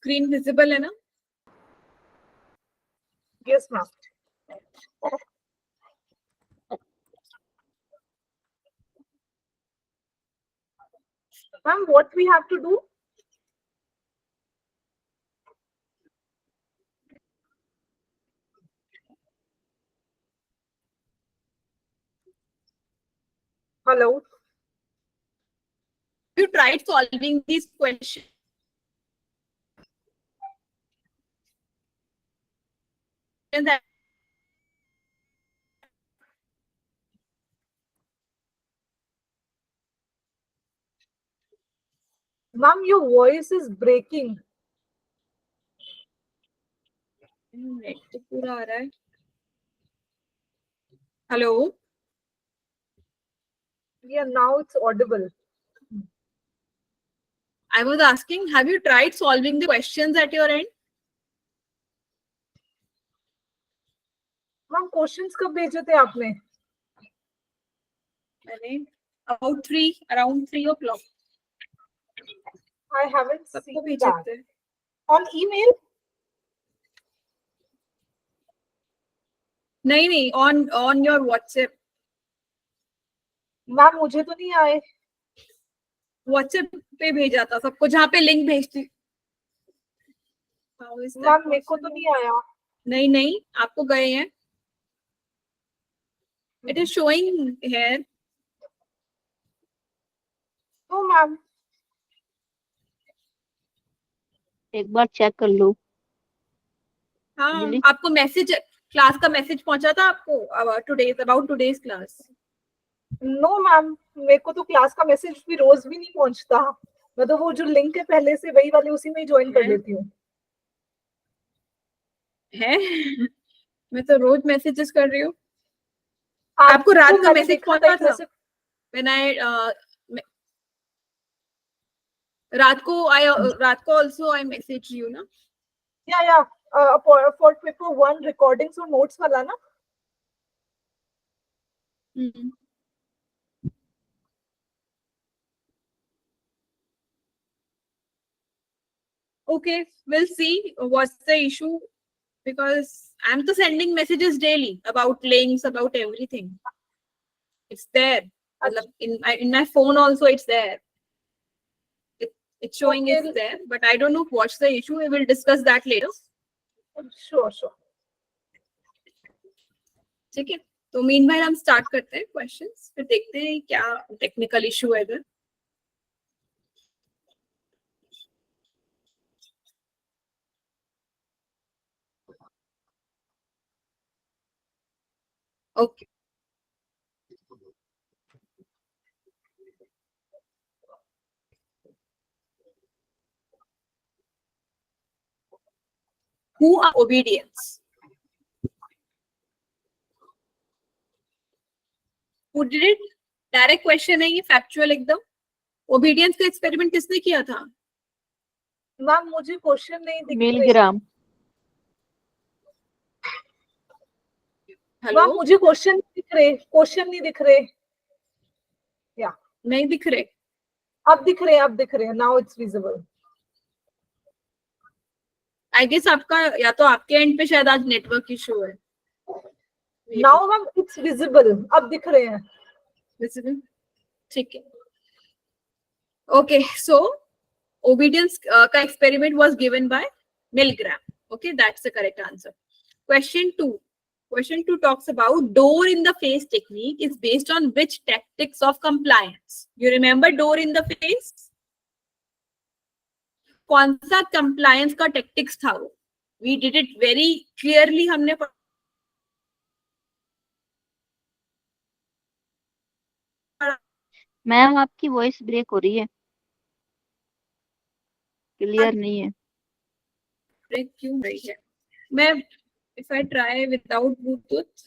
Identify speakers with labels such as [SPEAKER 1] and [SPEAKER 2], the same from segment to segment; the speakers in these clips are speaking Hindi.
[SPEAKER 1] स्क्रीन विजिबल है ना?
[SPEAKER 2] Yes, ma'am. Ma'am, what we have to do? Hello.
[SPEAKER 1] You tried solving these questions. That
[SPEAKER 2] Ma'am, your voice is breaking.
[SPEAKER 1] Net तो पूरा आ रहा है. Hello.
[SPEAKER 2] Yeah, now it's audible.
[SPEAKER 1] I was asking, have you tried solving the questions at your end?
[SPEAKER 2] Ma'am, questions कब भेजे थे आपने?
[SPEAKER 1] मैंने around 3 o'clock.
[SPEAKER 2] I haven't
[SPEAKER 1] सबको
[SPEAKER 2] seen
[SPEAKER 1] भेजे
[SPEAKER 2] that.
[SPEAKER 1] थे.
[SPEAKER 2] On email?
[SPEAKER 1] नहीं, on your WhatsApp.
[SPEAKER 2] मैम मुझे तो नहीं आए.
[SPEAKER 1] WhatsApp पे भेजा था सबको, जहाँ पे लिंक भेजती.
[SPEAKER 2] मैम मेरे को तो नहीं आया.
[SPEAKER 1] नहीं, आपको गए हैं. It is showing here.
[SPEAKER 2] तो मैम
[SPEAKER 3] एक बार चेक कर लो.
[SPEAKER 1] हाँ, आपको मैसेज, क्लास का मैसेज पहुंचा था आपको about today's class.
[SPEAKER 2] No ma'am, मेरे को तो क्लास का मैसेज भी रोज भी नहीं पहुंचता. मैं तो वो जो लिंक है पहले से वही वाले उसी में ही ज्वाइन कर लेती हूँ.
[SPEAKER 1] है मैं तो रोज मैसेजेस कर रही हूँ. आपको रात का मैसेज पहुंचा था? When I रात को also I message you ना?
[SPEAKER 2] या for paper 1 recordings और notes वाला ना?
[SPEAKER 1] Okay, we'll see what's the issue, because I'm to sending messages daily about links, about everything. It's there. In my phone also it's there. It's showing it's there, but I don't know what's the issue. We will discuss that later.
[SPEAKER 2] Sure.
[SPEAKER 1] ठीक है, तो meanwhile हम start करते हैं questions, फिर देखते हैं क्या technical issue है इधर. Okay. Who are obedience? Who did it? Direct question है ये, फैक्चुअल एकदम. ओबीडियंस का एक्सपेरिमेंट किसने किया था?
[SPEAKER 2] मैम मुझे क्वेश्चन नहीं दिख रहे.
[SPEAKER 3] मिलग्राम.
[SPEAKER 1] हेलो,
[SPEAKER 2] मैम मुझे क्वेश्चन नहीं दिख रहे. या
[SPEAKER 1] नहीं दिख रहे?
[SPEAKER 2] अब दिख रहे. Now it's visible.
[SPEAKER 1] I guess आपका, या तो आपके एंड पे शायद आज नेटवर्क इशू है.
[SPEAKER 2] Now ma'am it's visible. अब दिख रहे हैं.
[SPEAKER 1] विजिबल, ठीक है. ओके, सो obedience का experiment was given by Milgram. Okay, that's the correct answer. Question 2 talks about door in the face technique is based on which tactics of compliance? You remember door in the face? कौन सा compliance का tactics था वो? We did it very clearly. हमने
[SPEAKER 3] मैम आपकी वॉइस ब्रेक हो रही है, क्लियर नहीं है.
[SPEAKER 1] ब्रेक क्यों रही है? मैं if I try without Bluetooth.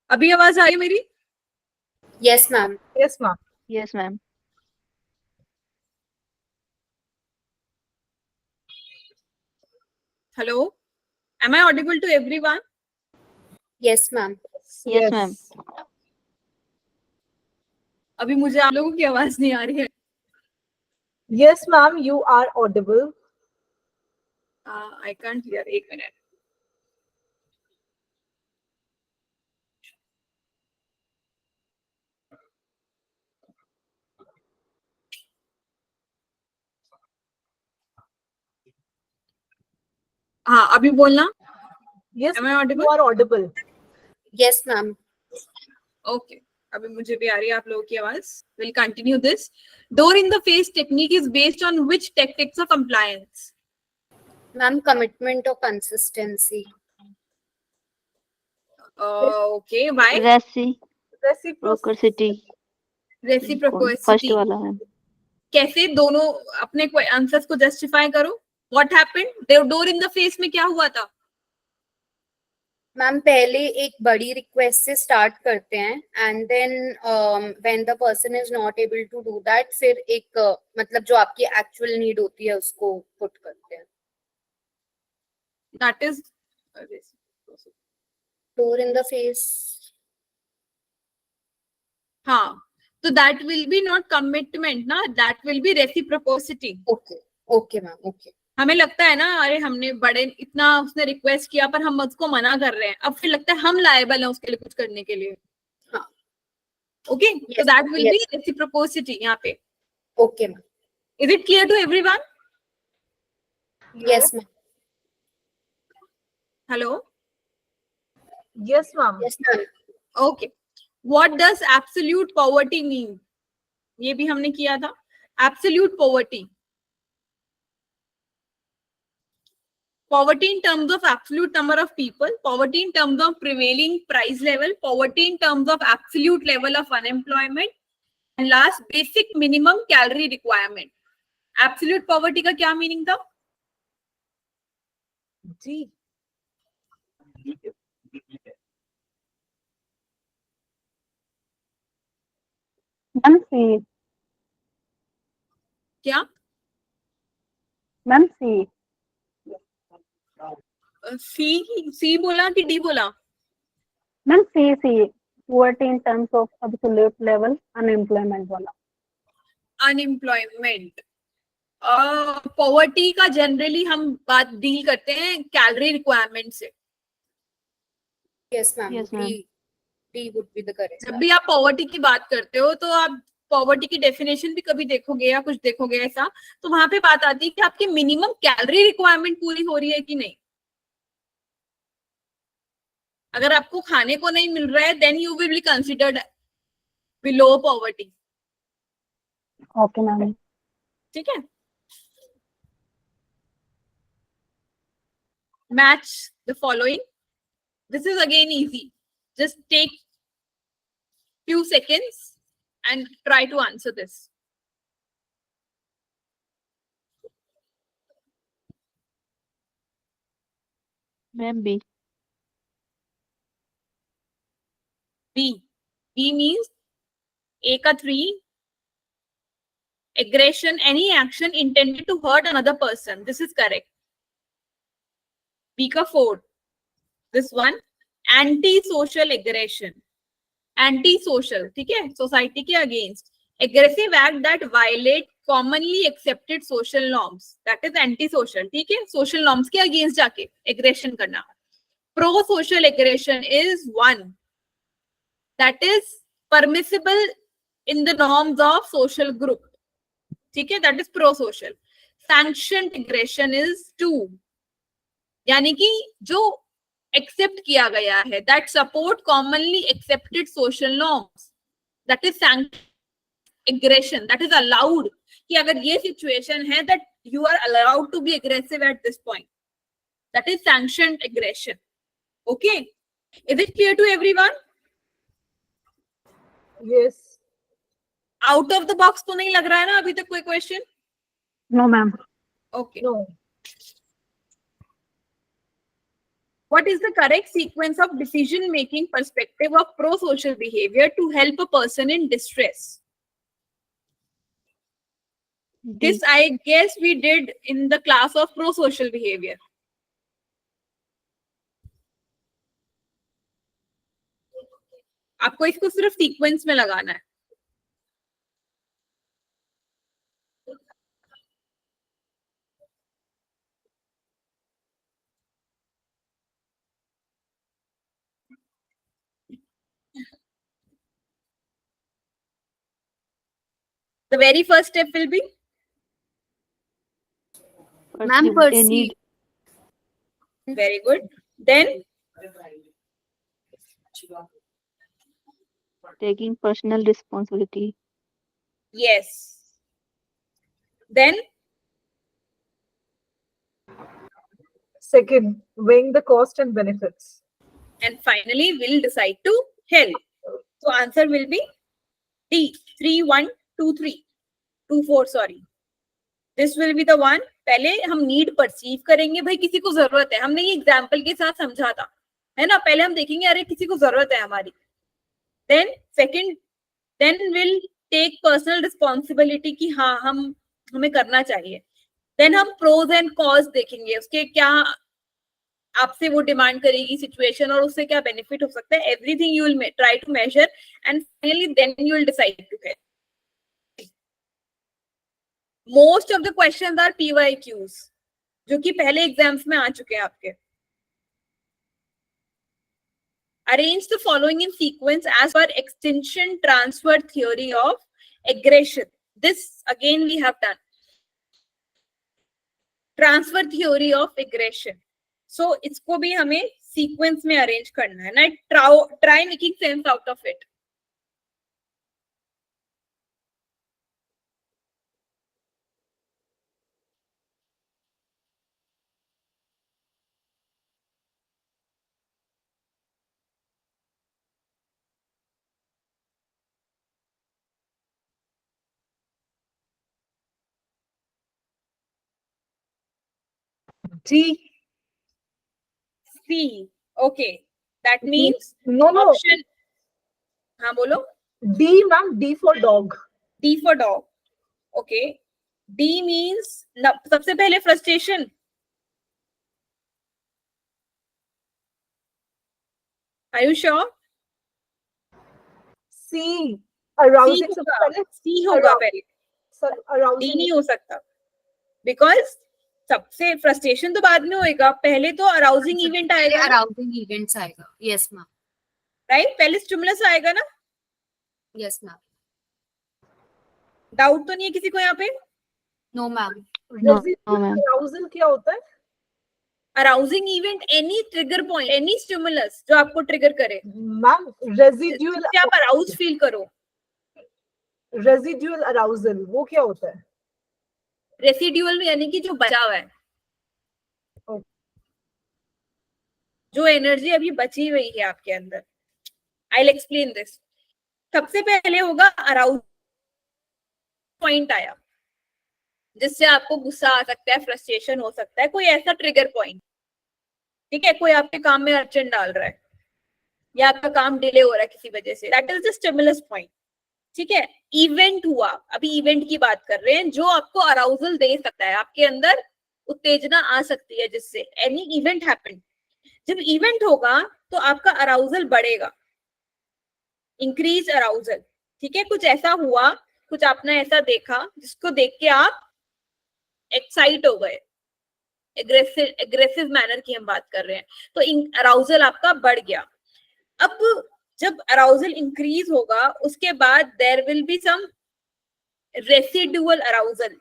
[SPEAKER 1] अभी आवाज आ रही है मेरी?
[SPEAKER 4] Yes, ma'am.
[SPEAKER 2] Yes ma'am.
[SPEAKER 3] Yes ma'am.
[SPEAKER 1] Hello, am I audible to everyone?
[SPEAKER 4] Yes, ma'am.
[SPEAKER 3] Yes, ma'am.
[SPEAKER 1] अभी मुझे आप लोगों की आवाज नहीं आ रही है.
[SPEAKER 2] Yes, ma'am, you are audible.
[SPEAKER 1] I can't hear. एक minute. हाँ, अभी बोलना.
[SPEAKER 2] Yes,
[SPEAKER 1] Am I
[SPEAKER 2] you
[SPEAKER 1] audible?
[SPEAKER 2] are audible.
[SPEAKER 4] Yes, ma'am.
[SPEAKER 1] Okay. अभी मुझे भी आ रही है आप लोगों की आवाज. We'll continue this. Door in the face technique is based on which tactics of compliance?
[SPEAKER 4] Ma'am, commitment or consistency.
[SPEAKER 1] Okay. Why?
[SPEAKER 3] Reciprocity.
[SPEAKER 1] Reciprocity.
[SPEAKER 3] First वाला है.
[SPEAKER 1] कैसे? दोनों अपने आंसर्स को जस्टिफाई करो. What happened? Door in the face में क्या हुआ था?
[SPEAKER 4] मैम पहले एक बड़ी रिक्वेस्ट से स्टार्ट करते हैं and then when the person is not able to do that फिर एक मतलब जो आपकी एक्चुअल नीड होती है उसको पुट करते हैं.
[SPEAKER 1] That is
[SPEAKER 4] door in the face.
[SPEAKER 1] हाँ, तो that will be not commitment ना, that will be reciprocity.
[SPEAKER 4] Okay okay ma'am. Okay.
[SPEAKER 1] हमें लगता है ना, अरे हमने बड़े इतना उसने रिक्वेस्ट किया पर हम उसको मना कर रहे हैं, अब फिर लगता है हम लायबल हैं उसके लिए कुछ करने के लिए.
[SPEAKER 4] हाँ.
[SPEAKER 1] ओके, तो
[SPEAKER 4] Yes,
[SPEAKER 1] that will
[SPEAKER 4] yes.
[SPEAKER 1] Be reciprocity यहाँ पे.
[SPEAKER 4] Okay ma'am.
[SPEAKER 1] Is it clear to everyone?
[SPEAKER 4] Yes ma'am.
[SPEAKER 1] Hello.
[SPEAKER 2] Yes, ma'am.
[SPEAKER 4] Yes ma'am.
[SPEAKER 1] Okay. What does absolute poverty mean? ये भी हमने किया था. Absolute poverty. Poverty in terms of absolute number of people, poverty in terms of prevailing price level, poverty in terms of absolute level of unemployment, and last basic minimum calorie requirement. Absolute poverty का क्या meaning था?
[SPEAKER 2] जी.
[SPEAKER 5] Ma'am C.
[SPEAKER 1] क्या?
[SPEAKER 5] Ma'am C.
[SPEAKER 1] सी बोला कि डी बोला?
[SPEAKER 5] Ma'am C poverty in terms of absolute level unemployment वाला.
[SPEAKER 1] Unemployment. पॉवर्टी का जनरली हम बात डील करते हैं कैलोरी रिक्वायरमेंट से.
[SPEAKER 4] Yes ma'am.
[SPEAKER 3] Yes, ma'am.
[SPEAKER 4] D would be the correct.
[SPEAKER 1] जब भी आप पॉवर्टी की बात करते हो तो आप पॉवर्टी की डेफिनेशन भी कभी देखोगे या कुछ देखोगे ऐसा, तो वहां पे बात आती है कि आपकी मिनिमम कैलोरी रिक्वायरमेंट पूरी हो रही है कि नहीं. अगर आपको खाने को नहीं मिल रहा है then you will be considered below poverty.
[SPEAKER 5] Okay ma'am.
[SPEAKER 1] ठीक है. Match the following. This is again easy. Just take few seconds and try to answer this.
[SPEAKER 3] Ma'am B.
[SPEAKER 1] B. B means A ka 3. Aggression, any action intended to hurt another person. This is correct. B ka 4. This one, anti-social aggression. Anti-social, ठीक है, सोसाइटी के against. Aggressive act that violate commonly accepted social norms. That is anti-social. ठीक है, social norms के अगेंस्ट जाके aggression करना. Pro-social aggression is one that is permissible in the norms of social group. ठीक है, that is pro-social. Sanctioned aggression is two. यानी कि जो एक्सेप्ट किया गया है, that support commonly accepted social norms. That is sanctioned aggression. That is allowed. कि अगर ये situation है that you are allowed to be aggressive at this point. That is sanctioned aggression. Okay? Is it clear to everyone?
[SPEAKER 2] Yes.
[SPEAKER 1] Out of the box तो नहीं लग रहा है ना अभी तक कोई question?
[SPEAKER 5] No ma'am.
[SPEAKER 1] Okay.
[SPEAKER 2] No.
[SPEAKER 1] What is the correct sequence of decision-making perspective of pro-social behavior to help a person in distress? This I guess we did in the class of pro-social behavior. आपको इसको सिर्फ सीक्वेंस में लगाना है. The very first step will be
[SPEAKER 4] Ma'am,
[SPEAKER 3] perceive
[SPEAKER 4] perceive.
[SPEAKER 1] very good. Then
[SPEAKER 3] taking personal responsibility,
[SPEAKER 1] yes. Then
[SPEAKER 2] Second, weighing the cost and benefits.
[SPEAKER 1] and finally we'll decide to help. So answer will be D 3 1 2 3 2 4 sorry. This will be the one. पहले हम नीड परसीव करेंगे, भाई किसी को जरूरत है, हमने ये एग्जाम्पल के साथ समझा था, है ना. पहले हम देखेंगे अरे किसी को जरूरत है हमारी. Then second, then will take personal responsibility कि हाँ हमें करना चाहिए. देन हम प्रोज एंड कॉज देखेंगे, उसके क्या आपसे वो डिमांड करेगी सिचुएशन और उससे क्या बेनिफिट हो सकता है. Everything you will try to measure and finally then you will decide to help. Most of the questions are PYQs जो कि पहले एग्जाम्स में आ चुके हैं आपके. Arrange the following in sequence as per extension transfer theory of aggression. This again we have done. Transfer theory of aggression. So इसको भी हमें sequence में arrange करना है ना. Try making sense out of it.
[SPEAKER 2] D.
[SPEAKER 1] C. Okay. That means
[SPEAKER 2] No.
[SPEAKER 1] option. हाँ बोलो.
[SPEAKER 2] D, ma'am. D for dog.
[SPEAKER 1] D for dog. Okay. D means सबसे पहले frustration. Are you sure?
[SPEAKER 2] C. Arousing.
[SPEAKER 1] C होगा पहले.
[SPEAKER 2] Sir,
[SPEAKER 1] D
[SPEAKER 2] arousing.
[SPEAKER 1] नहीं हो सकता. Because सबसे फ्रस्ट्रेशन तो बाद में होएगा, पहले तो अराउजिंग इवेंट आएगा.
[SPEAKER 4] अराउजिंग इवेंट्स आएगा. Yes ma'am.
[SPEAKER 1] राइट, पहले स्टिमुलस आएगा ना.
[SPEAKER 4] Yes ma'am.
[SPEAKER 1] डाउट तो नहीं है किसी को यहाँ पे?
[SPEAKER 4] No ma'am.
[SPEAKER 3] No, ma'am.
[SPEAKER 2] Arousal क्या होता है?
[SPEAKER 1] Arousing event any trigger point, any stimulus जो आपको ट्रिगर करे,
[SPEAKER 2] Ma'am, residual.
[SPEAKER 1] जिससे आप अराउज फील करो.
[SPEAKER 2] Residual arousal वो क्या होता है?
[SPEAKER 1] रेसिड्यूअल यानी कि जो बचा हुआ है,
[SPEAKER 2] Okay.
[SPEAKER 1] जो एनर्जी अभी बची हुई है आपके अंदर. I will explain this. सबसे पहले होगा अराउज पॉइंट आया जिससे आपको गुस्सा आ सकता है, फ्रस्ट्रेशन हो सकता है, कोई ऐसा ट्रिगर पॉइंट. ठीक है, कोई आपके काम में अड़चन डाल रहा है या आपका काम डिले हो रहा है किसी वजह से, that is the stimulus point. ठीक है, इवेंट हुआ, अभी इवेंट की बात कर रहे हैं जो आपको अराउजल दे सकता है, आपके अंदर उत्तेजना आ सकती है जिससे एनी इवेंट हैपन. जब इवेंट होगा तो आपका अराउजल बढ़ेगा, इंक्रीज अराउजल. ठीक है, कुछ ऐसा हुआ, कुछ आपने ऐसा देखा जिसको देख के आप एक्साइट हो गए, एग्रेसिव मैनर की हम बात कर रहे हैं, तो अराउजल आपका बढ़ गया. अब जब अराउजल इंक्रीज होगा उसके बाद there will be some residual arousal.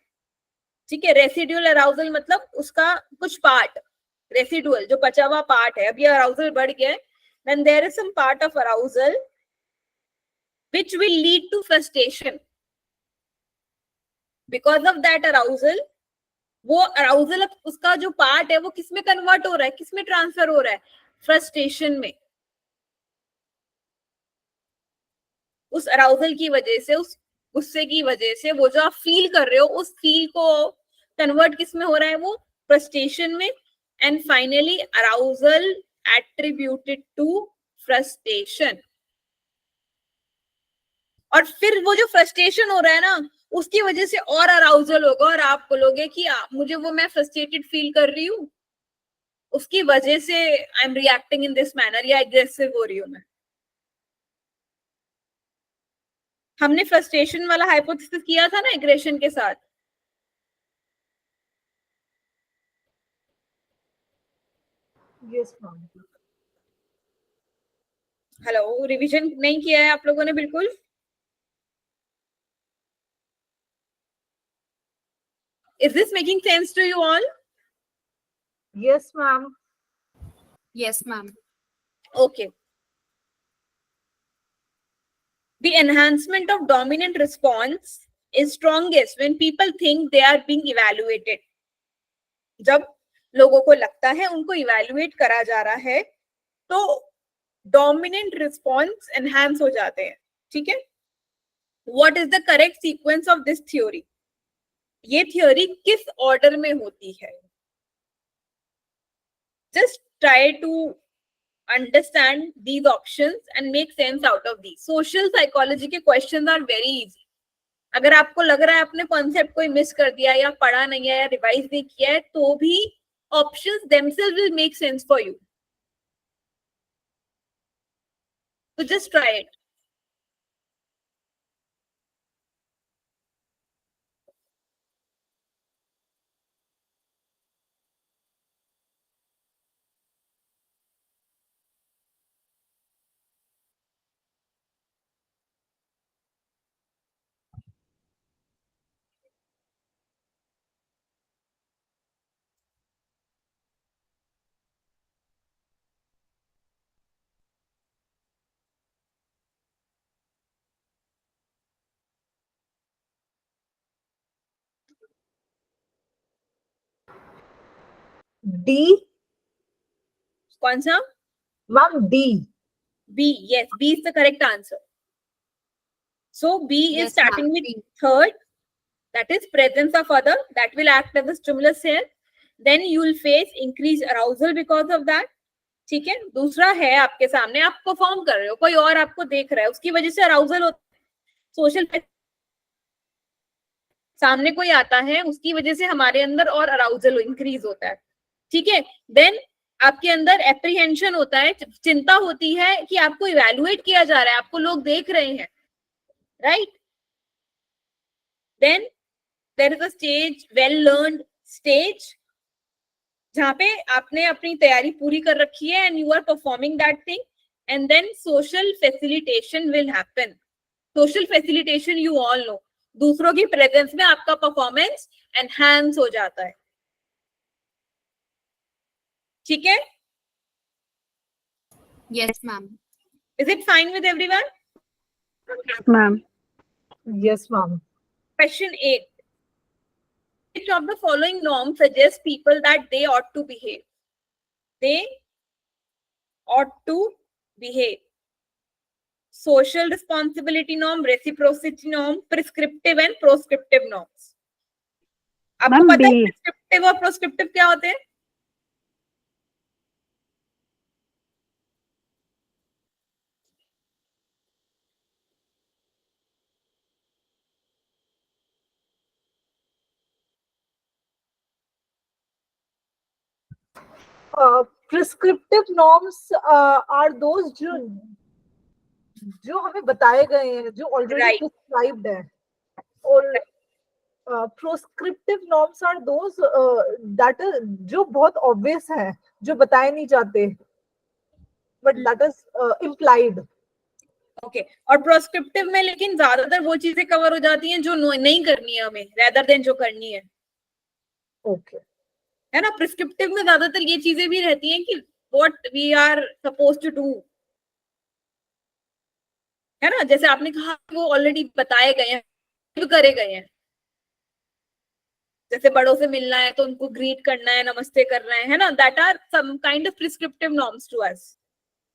[SPEAKER 1] ठीक है, रेसिडुअल अराउजल मतलब उसका कुछ पार्ट, रेसिडुअल जो बचा हुआ पार्ट है. अब ये अराउजल बढ़ गया है, then there is some part of arousal which will lead to frustration. Because of that arousal, वो अराउजल अब उसका जो पार्ट है वो किसमें कन्वर्ट हो रहा है, किसमें ट्रांसफर हो रहा है, फ्रस्ट्रेशन में. उस अराउजल की वजह से, उस गुस्से की वजह से वो जो आप फील कर रहे हो उस फील को कन्वर्ट किस में हो रहा है, वो फ्रस्ट्रेशन में. And finally arousal attributed to frustration. और फिर वो जो फ्रस्ट्रेशन हो रहा है ना उसकी वजह से और अराउजल होगा और आप बोलोगे कि मुझे वो, मैं फ्रस्ट्रेटेड फील कर रही हूँ, उसकी वजह से I am reacting in this manner या एग्रेसिव हो रही हूँ मैं. हमने फ्रस्ट्रेशन वाला हाइपोथेसिस किया था ना एग्रेशन के साथ.
[SPEAKER 2] Yes ma'am.
[SPEAKER 1] हेलो, रिवीजन नहीं किया है आप लोगों ने बिल्कुल? Is this making sense to you all?
[SPEAKER 2] Yes ma'am.
[SPEAKER 4] Yes, ma'am.
[SPEAKER 1] Okay. The enhancement of dominant response is strongest when people think they are being evaluated. जब लोगों को लगता है उनको इवेल्युएट करा जा रहा है तो डोमिनेंट रिस्पॉन्स एनहांस हो जाते हैं. ठीक है. What is the correct sequence of this theory? ये थ्योरी किस ऑर्डर में होती है? Just try to understand these options and make sense out of these. Social psychology के क्वेश्चंस आर वेरी इजी. अगर आपको लग रहा है आपने कॉन्सेप्ट कोई मिस कर दिया या पढ़ा नहीं है या रिवाइज नहीं किया है तो भी options themselves will make sense for you. So just try it.
[SPEAKER 2] D.
[SPEAKER 1] कौन सा?
[SPEAKER 2] Ma'am D.
[SPEAKER 1] B. Yes, B is the correct answer. So B is
[SPEAKER 4] Yes,
[SPEAKER 1] starting
[SPEAKER 4] ma'am.
[SPEAKER 1] with
[SPEAKER 4] B.
[SPEAKER 1] third, that is presence of other, that will act as a stimulus here. Then you will face increased arousal because of that. ठीक है. दूसरा है आपके सामने, आप परफॉर्म कर रहे हो, कोई और आपको देख रहा है, उसकी वजह से अराउजल होता है. सोशल सामने कोई आता है उसकी वजह से हमारे अंदर और अराउजल इंक्रीज होता है. ठीक है. देन आपके अंदर एप्रीहेंशन होता है, चिंता होती है कि आपको इवैल्यूएट किया जा रहा है, आपको लोग देख रहे हैं. Right. Then there is a stage, well learned stage, जहां पे आपने अपनी तैयारी पूरी कर रखी है and you are performing that thing. And then social facilitation will happen. Social facilitation you all know, दूसरों की प्रेजेंस में आपका परफॉर्मेंस एनहांस हो जाता है. ठीक है.
[SPEAKER 4] Yes, ma'am.
[SPEAKER 1] Is it fine with everyone?
[SPEAKER 3] Ma'am.
[SPEAKER 2] Yes ma'am.
[SPEAKER 1] Question 8. Which of the following norms suggests people that they ought to behave? They ought to behave. Social responsibility norm, reciprocity norm, prescriptive and proscriptive norms. आपको
[SPEAKER 3] Ma'am,
[SPEAKER 1] पता है
[SPEAKER 3] B.
[SPEAKER 1] प्रिस्क्रिप्टिव और प्रोस्क्रिप्टिव क्या होते हैं?
[SPEAKER 2] प्रिस्क्रिप्टिव नॉर्म्स आर दोज जो हमें बताए गए हैं, जो ऑलरेडी
[SPEAKER 1] Right.
[SPEAKER 2] प्रिस्क्राइब्ड है. और प्रोस्क्रिप्टिव नॉर्म्स आर दोज दैट जो बहुत ऑब्वियस है, जो बताए नहीं जाते, but that is implied.
[SPEAKER 1] Okay. और प्रोस्क्रिप्टिव में लेकिन ज्यादातर वो चीजें कवर हो जाती हैं जो नहीं करनी है हमें, रेदर देन जो करनी है.
[SPEAKER 2] ओके.
[SPEAKER 1] है ना. प्रिस्क्रिप्टिव में ज्यादातर ये चीजें भी रहती हैं कि what we are suppose to do. है ना. जैसे आपने कहा वो ऑलरेडी बताए गए हैं, करे गए हैं. जैसे बड़ों से मिलना है तो उनको ग्रीट करना है, नमस्ते करना है ना. That are some kind of prescriptive norms to us.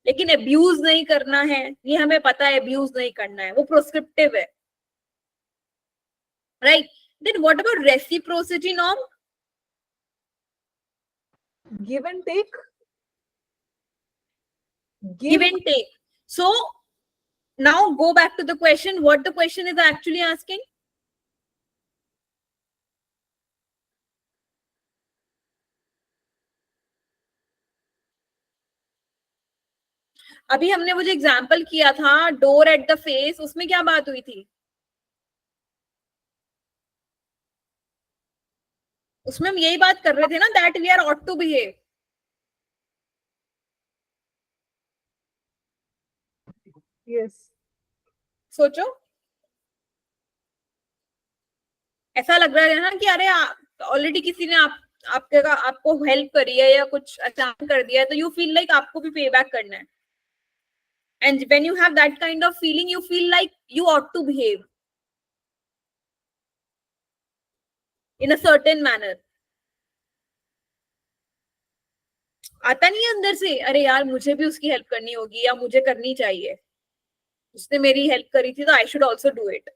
[SPEAKER 1] लेकिन अब्यूज नहीं करना है, ये हमें पता है अब्यूज नहीं करना है, वो प्रोस्क्रिप्टिव है. Right. Then what about reciprocity norm?
[SPEAKER 2] Give and take.
[SPEAKER 1] Give and take. So now go back to the question, what the question is actually asking. अभी हमने वो जो एग्जाम्पल किया था डोर एट द फेस, उसमें क्या बात हुई थी? उसमें हम यही बात कर रहे थे ना, that we are ought to behave.
[SPEAKER 2] Yes.
[SPEAKER 1] सोचो, ऐसा लग रहा है ना कि अरे ऑलरेडी किसी ने आपको हेल्प करी है या कुछ अचानक कर दिया है, तो यू फील लाइक आपको भी पे बैक करना है। And when you have that kind of feeling, you feel like you ought to behave in a certain manner. आता नहीं है अंदर से, अरे यार मुझे भी उसकी हेल्प करनी होगी या मुझे करनी चाहिए, उसने मेरी हेल्प करी थी तो I should also do it.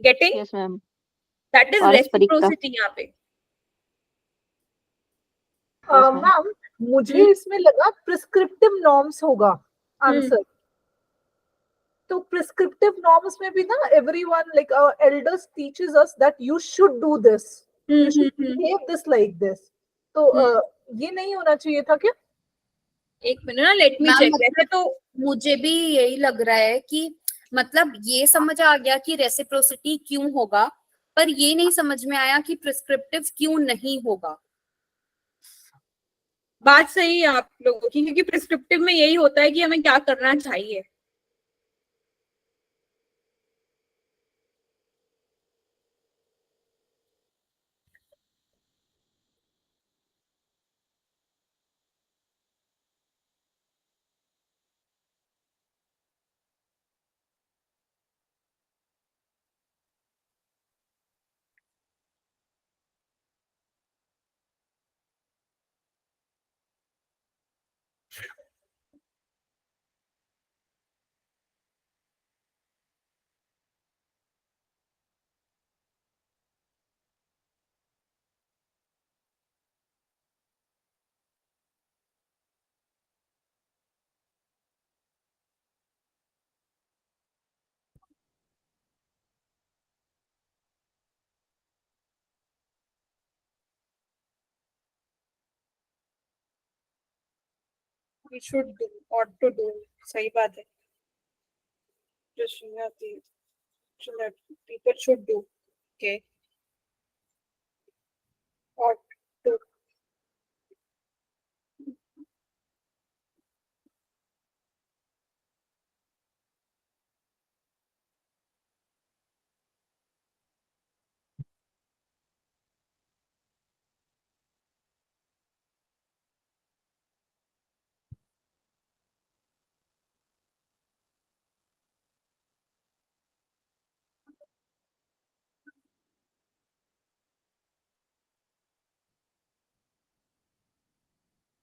[SPEAKER 1] Getting?
[SPEAKER 3] Yes ma'am.
[SPEAKER 1] That is
[SPEAKER 3] पारस्परिकता।
[SPEAKER 1] रेसिप्रोसिटी यहाँ पे।
[SPEAKER 3] Yes, ma'am.
[SPEAKER 2] मैम मुझे इसमें लगा प्रिस्क्रिप्टिव नॉर्म्स होगा आंसर। तो प्रिस्क्रिप्टिव नॉर्म्स में भी ना everyone like elders teaches us that you should do this, you should behave this like this. तो ये नहीं होना चाहिए था क्या?
[SPEAKER 1] एक मिनट ना, लेट मी
[SPEAKER 4] मैम,
[SPEAKER 1] चेक।
[SPEAKER 4] मतलब
[SPEAKER 1] वैसे तो
[SPEAKER 4] मुझे भी यही लग रहा है कि मतलब ये समझ आ गया कि रेसिप्रोसिटी क्यों होगा, पर ये नहीं समझ में आया कि प्रिस्क्रिप्टिव क्यों नहीं होगा।
[SPEAKER 1] बात सही है आप लोगों की, क्योंकि प्रिस्क्रिप्टिव में यही होता है कि हमें क्या करना चाहिए। We should do, ought to do, सही बात है। Just that people should do, okay, ought to।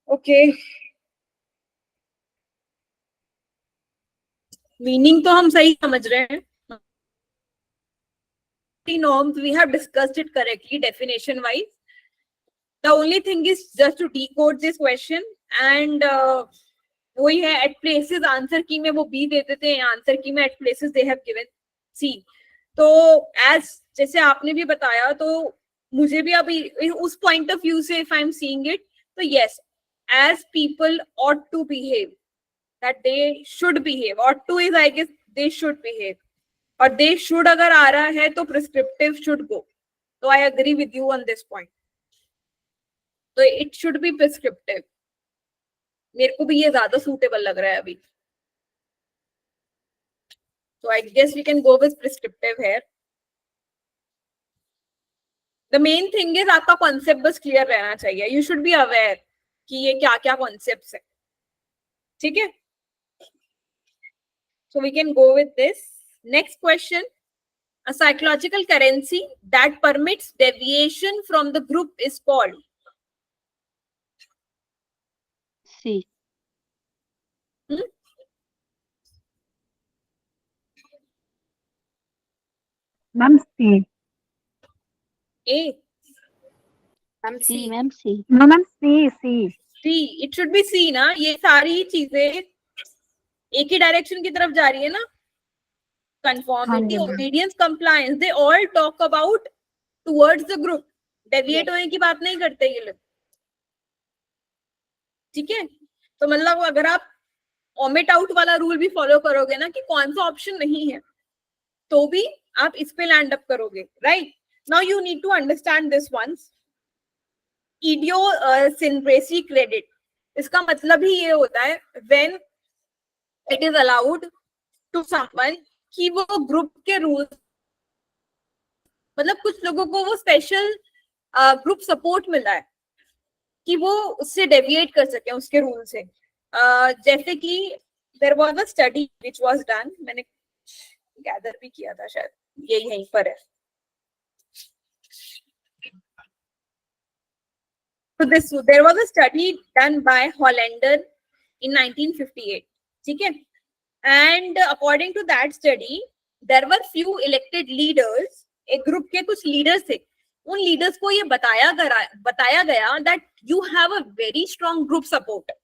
[SPEAKER 1] Okay, meaning तो हम सही समझ रहे हैं। Norms we have discussed it correctly definition wise. The only thing is just to decode this question and वही है, at places आंसर की में वो बी दे देते हैं, आंसर की में at places they have given सी। तो as जैसे आपने भी बताया, तो मुझे भी अभी उस पॉइंट ऑफ व्यू से if I'm seeing it, तो yes, as people ought to behave, that they should behave, ought to is I guess they should behave, और दे शुड अगर आ रहा है तो प्रिस्क्रिप्टिव शुड गो। तो I agree with you on this point, तो इट शुड बी प्रिस्क्रिप्टिव। मेरे को भी ये ज्यादा सूटेबल लग रहा है अभी, तो I guess we can go with prescriptive here. The main thing is आपका कॉन्सेप्ट बस क्लियर रहना चाहिए, यू शुड बी अवेयर कि ये क्या क्या कॉन्सेप्ट्स है, ठीक है। So we can go with this. Next question, a psychological currency that permits deviation from the group is called?
[SPEAKER 3] C.
[SPEAKER 5] Ma'am, C.
[SPEAKER 1] A,
[SPEAKER 4] ma'am
[SPEAKER 3] C,
[SPEAKER 4] C.
[SPEAKER 3] ma'am, C.
[SPEAKER 5] No, ma'am, C.
[SPEAKER 1] C, it should be C ना। ये सारी चीजें एक ही डायरेक्शन की तरफ जा रही है ना, conformity,
[SPEAKER 5] हाँ जी,
[SPEAKER 1] obedience, compliance, they all talk about towards the group, deviate होने की बात नहीं करते ये लोग, ठीक है। तो मतलब अगर आप omit out वाला रूल भी फॉलो करोगे ना कि कौन सा ऑप्शन नहीं है, तो भी आप इस पे लैंड अप करोगे, right? Now you need to understand this once, idiosyncrasy credit, इसका मतलब ही ये होता है when it is allowed to someone कि वो ग्रुप के रूल, मतलब कुछ लोगों को वो स्पेशल ग्रुप सपोर्ट मिला है कि वो उससे डेविएट कर सके उसके रूल से। जैसे कि there was a study which was done, मैंने गैदर भी किया था, शायद ये यहीं पर है। So there was a study done by Hollander in 1958, ठीक है? And according to that study, there were few elected leaders, एक ग्रुप के कुछ लीडर्स थे, उन लीडर्स को ये बताया गया that you have a very strong group support,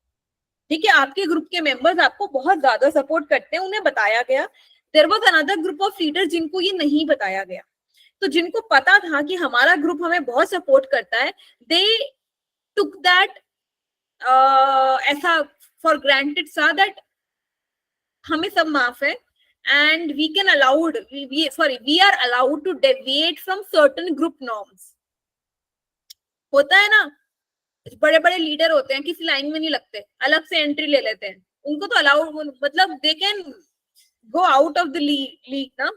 [SPEAKER 1] ठीक है? आपके ग्रुप के मेंबर्स आपको बहुत ज्यादा सपोर्ट करते हैं, उन्हें बताया गया। There was another group of leaders जिनको ये नहीं बताया गया, तो जिनको पता था कि हमारा ग्रुप हमें बहुत सपोर्ट करता है, they took that ऐसा for granted सा that हमें सब माफ है, and we are allowed to deviate from certain group norms। होता है ना, बड़े बड़े लीडर होते हैं, किसी लाइन में नहीं लगते, अलग से एंट्री ले लेते हैं, उनको तो अलाउड, मतलब they can go out of the league ना,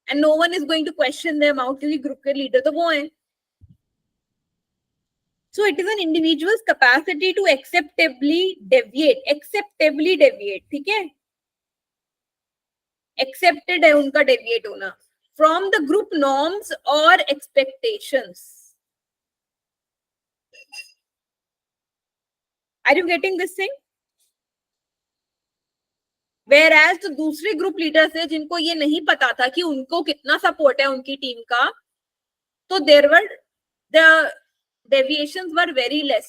[SPEAKER 1] and no one is going to question them out, क्योंकि ग्रुप के लीडर तो वो हैं। So it is an individual's capacity to acceptably deviate, ठीक है? Accepted है उनका deviate होना from the group norms or expectations. Are you getting this thing? Whereas तो दूसरे ग्रुप लीडर्स है जिनको ये नहीं पता था कि उनको कितना सपोर्ट है उनकी टीम का, तो there were the deviations were very less.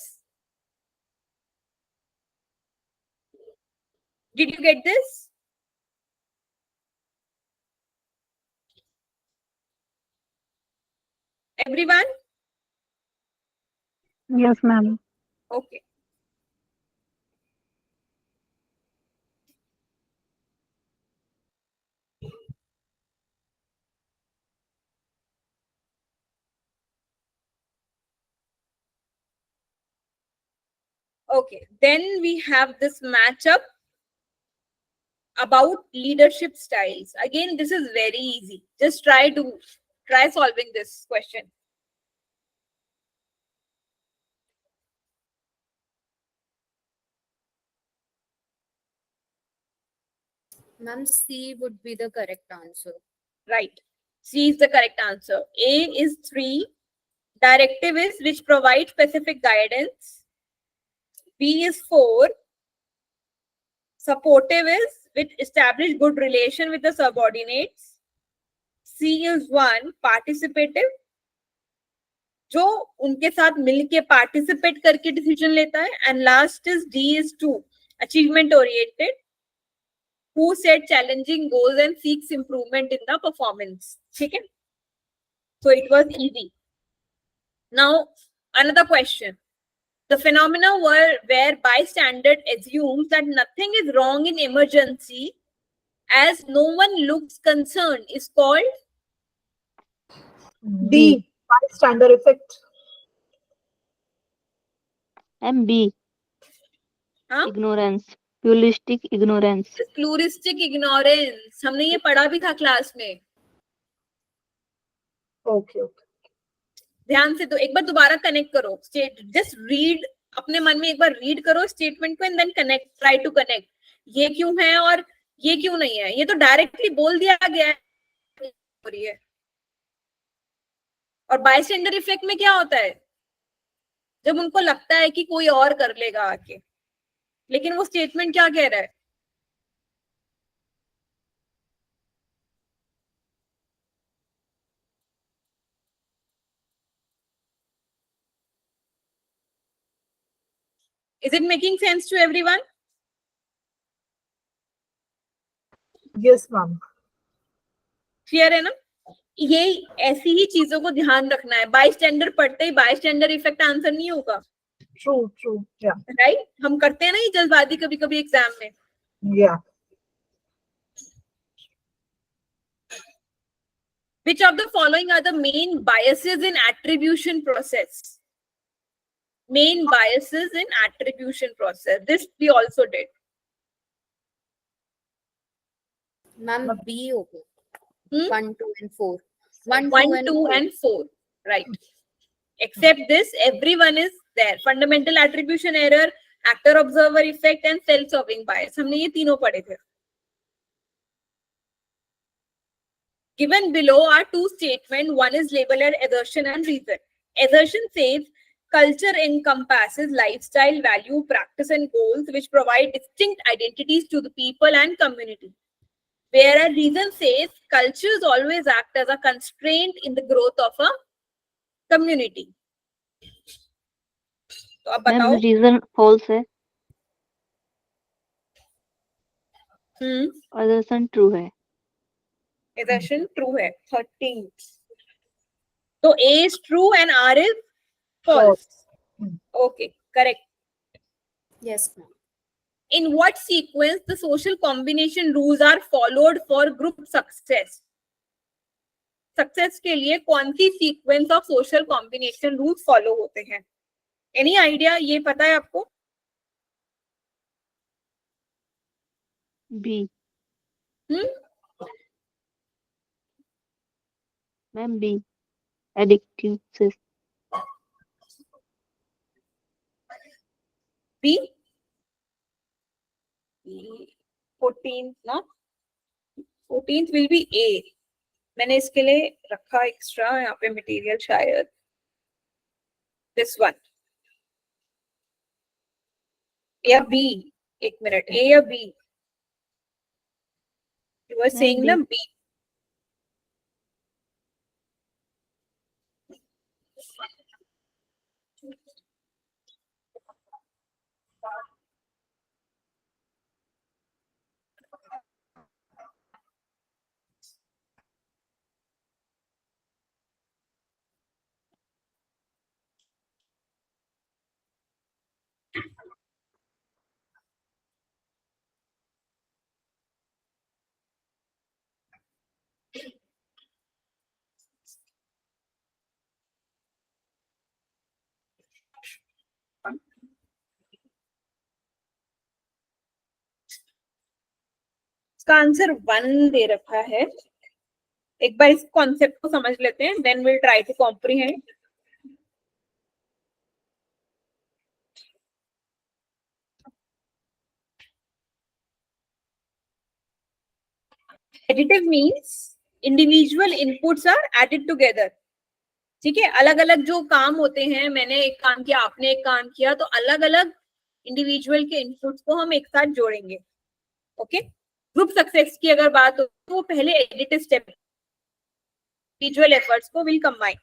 [SPEAKER 1] Did you get this? Everyone?
[SPEAKER 5] Yes, ma'am.
[SPEAKER 1] Okay. Okay, then we have this matchup about leadership styles. Again, this is very easy. Just try solving this question.
[SPEAKER 4] Ma'am, C would be the correct answer.
[SPEAKER 1] Right. C is the correct answer. A is 3. Directive is which provides specific guidance. B is 4. Supportive is which establish good relation with the subordinates. C is 1. Participative, जो उनके साथ मिलके participate करके decision लेता है. And last is D is 2. Achievement oriented, who set challenging goals and seeks improvement in the performance. ठीक है? So it was easy. Now another question. The phenomena where bystander assumes that nothing is wrong in emergency as no one looks concerned is called
[SPEAKER 2] D. Bystander effect.
[SPEAKER 3] MB.
[SPEAKER 1] हाँ?
[SPEAKER 3] Ignorance. Puristic ignorance.
[SPEAKER 1] Pluralistic ignorance. हमने ये पढ़ा भी था क्लास में।
[SPEAKER 2] Okay.
[SPEAKER 1] ध्यान से, तो एक बार दोबारा कनेक्ट करो, जस्ट रीड, अपने मन में एक बार रीड करो स्टेटमेंट को and then connect, try to connect, ये क्यों है और ये क्यों नहीं है। ये तो डायरेक्टली बोल दिया गया है। और बायस्टैंडर इफेक्ट में क्या होता है, जब उनको लगता है कि कोई और कर लेगा आके, लेकिन वो स्टेटमेंट क्या कह रहा है, is it making sense to everyone?
[SPEAKER 2] Yes, ma'am.
[SPEAKER 1] Clear है ना? ये ऐसी ही चीजों को ध्यान रखना है। बायस्टैंडर पढ़ते ही बायस्टैंडर इफेक्ट आंसर नहीं होगा,
[SPEAKER 2] true. Yeah.
[SPEAKER 1] राइट? हम करते हैं ना ये जल्दबाजी कभी कभी एग्जाम में.
[SPEAKER 2] Yeah.
[SPEAKER 1] Which of the following are the main biases in attribution process? Main biases in attribution process. This we also did.
[SPEAKER 4] Ma'am B हो गया.
[SPEAKER 1] Hmm?
[SPEAKER 4] 1, 2 and 4. 1,
[SPEAKER 1] 1, 2 and 4. Right. Except this, everyone is there. Fundamental attribution error, actor observer effect and self-serving bias. हमने ये तीनों पढ़े थे. Given below are two statements. One is labeled as assertion and reason. Assertion says culture encompasses lifestyle, value, practice, and goals which provide distinct identities to the people and community. Whereas reason says cultures always act as a constraint in the growth of a community. तो अब
[SPEAKER 3] मैम
[SPEAKER 1] बताओ.
[SPEAKER 3] रीजन फॉल्स है, assertion ट्रू है.
[SPEAKER 1] Assertion true है. 13. So A is true and R is false. Okay, correct.
[SPEAKER 4] Yes, ma'am.
[SPEAKER 1] In what sequence the social combination rules are followed for group success? Success के लिए कौन सी sequence of social combination rules follow होते हैं? Any idea? ये पता है आपको?
[SPEAKER 3] बी. मैम बी, एडिक्टिव से.
[SPEAKER 1] B? 14th ना? 14th will be A. मैंने इसके लिए रखा एक्स्ट्रा यहाँ पे मटेरियल शायद. This one. या B? एक मिनट. A या B? You were saying ना B. इसका आंसर 1 दे रखा है. एक बार इस कॉन्सेप्ट को समझ लेते हैं, then will try to comprehend. Additive means individual inputs are added together. ठीक है, अलग अलग जो काम होते हैं, मैंने एक काम किया, आपने एक काम किया, तो अलग अलग इंडिविजुअल के इनपुट्स को हम एक साथ जोड़ेंगे. ओके. ग्रुप सक्सेस की अगर बात हो तो वो पहले एडिटिव स्टेप, इंडिविजुअल एफर्ट्स को विल कंबाइन.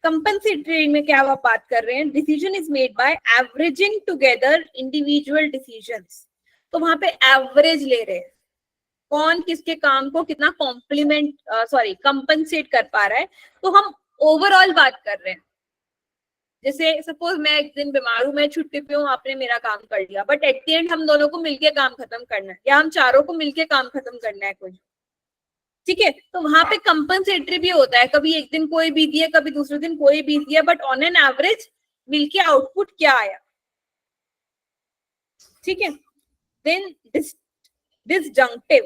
[SPEAKER 1] कंपनसेटरी में क्या आप बात कर रहे हैं? Decision is made by averaging together individual decisions. तो वहां पे एवरेज ले रहे हैं, कौन किसके काम को कितना कंपनसेट कर पा रहा है. तो हम ओवरऑल बात कर रहे हैं. जैसे सपोज मैं एक दिन बीमार हूं, मैं छुट्टी पे हूँ, आपने मेरा काम कर लिया, बट एट द एंड हम दोनों को मिलके काम खत्म करना है, या हम चारों को मिलके काम खत्म करना है कोई. ठीक है, तो वहां पे कंपनसेटरी भी होता है. कभी एक दिन कोई बिजी है, कभी दूसरे दिन कोई बिजी है, बट ऑन एन एवरेज मिलके आउटपुट क्या आया. ठीक है. देन disjunctive.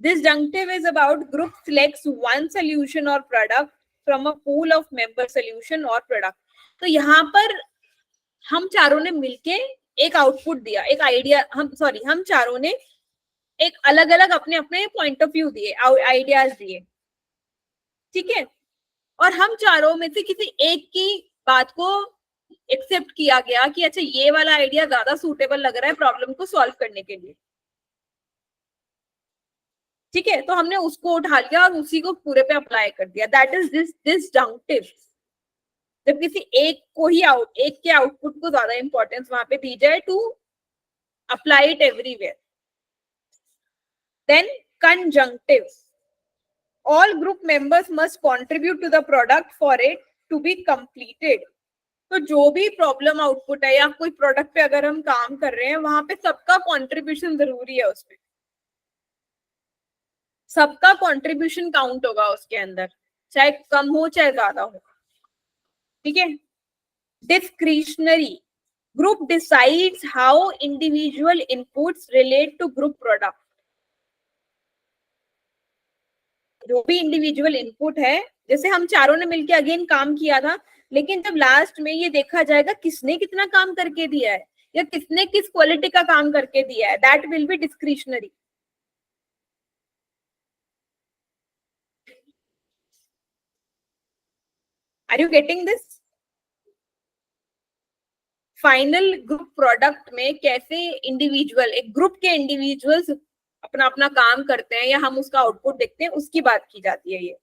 [SPEAKER 1] Disjunctive is about group selects one solution or product from a pool of member solution or product. तो यहाँ पर हम चारों ने मिलके एक आउटपुट दिया, एक आइडिया. हम चारों ने एक अलग अलग अपने अपने पॉइंट ऑफ व्यू दिए, आइडियाज दिए. ठीक है. और हम चारों में से किसी एक की बात को एक्सेप्ट किया गया कि अच्छा ये वाला आइडिया ज्यादा सूटेबल लग रहा है प्रॉब्लम को सॉल्व करने के लिए. ठीक है, तो हमने उसको उठा लिया और उसी को पूरे पे अप्लाई कर दिया. That is disjunctive. जब किसी एक को ही एक के आउटपुट को ज्यादा इंपॉर्टेंस वहां पे दी जाए to apply it everywhere. Then conjunctive. All group members must contribute to the product for it to be completed. तो जो भी प्रॉब्लम आउटपुट है या कोई प्रोडक्ट पे अगर हम काम कर रहे हैं वहां पे सबका कंट्रीब्यूशन जरूरी है, उसमें सबका कंट्रीब्यूशन काउंट होगा उसके अंदर, चाहे कम हो चाहे ज्यादा हो, ठीक है। Discretionary group decides how individual inputs relate to group product. जो भी इंडिविजुअल इनपुट है, जैसे हम चारों ने मिलकर अगेन काम किया था, लेकिन जब लास्ट में ये देखा जाएगा किसने कितना काम करके दिया है या किसने किस क्वालिटी का काम करके दिया है, that will be discretionary. Are you getting this? Final group product में कैसे इंडिविजुअल, एक ग्रुप के इंडिविजुअल्स अपना अपना काम करते हैं या हम उसका आउटपुट देखते हैं, उसकी बात की जाती है ये।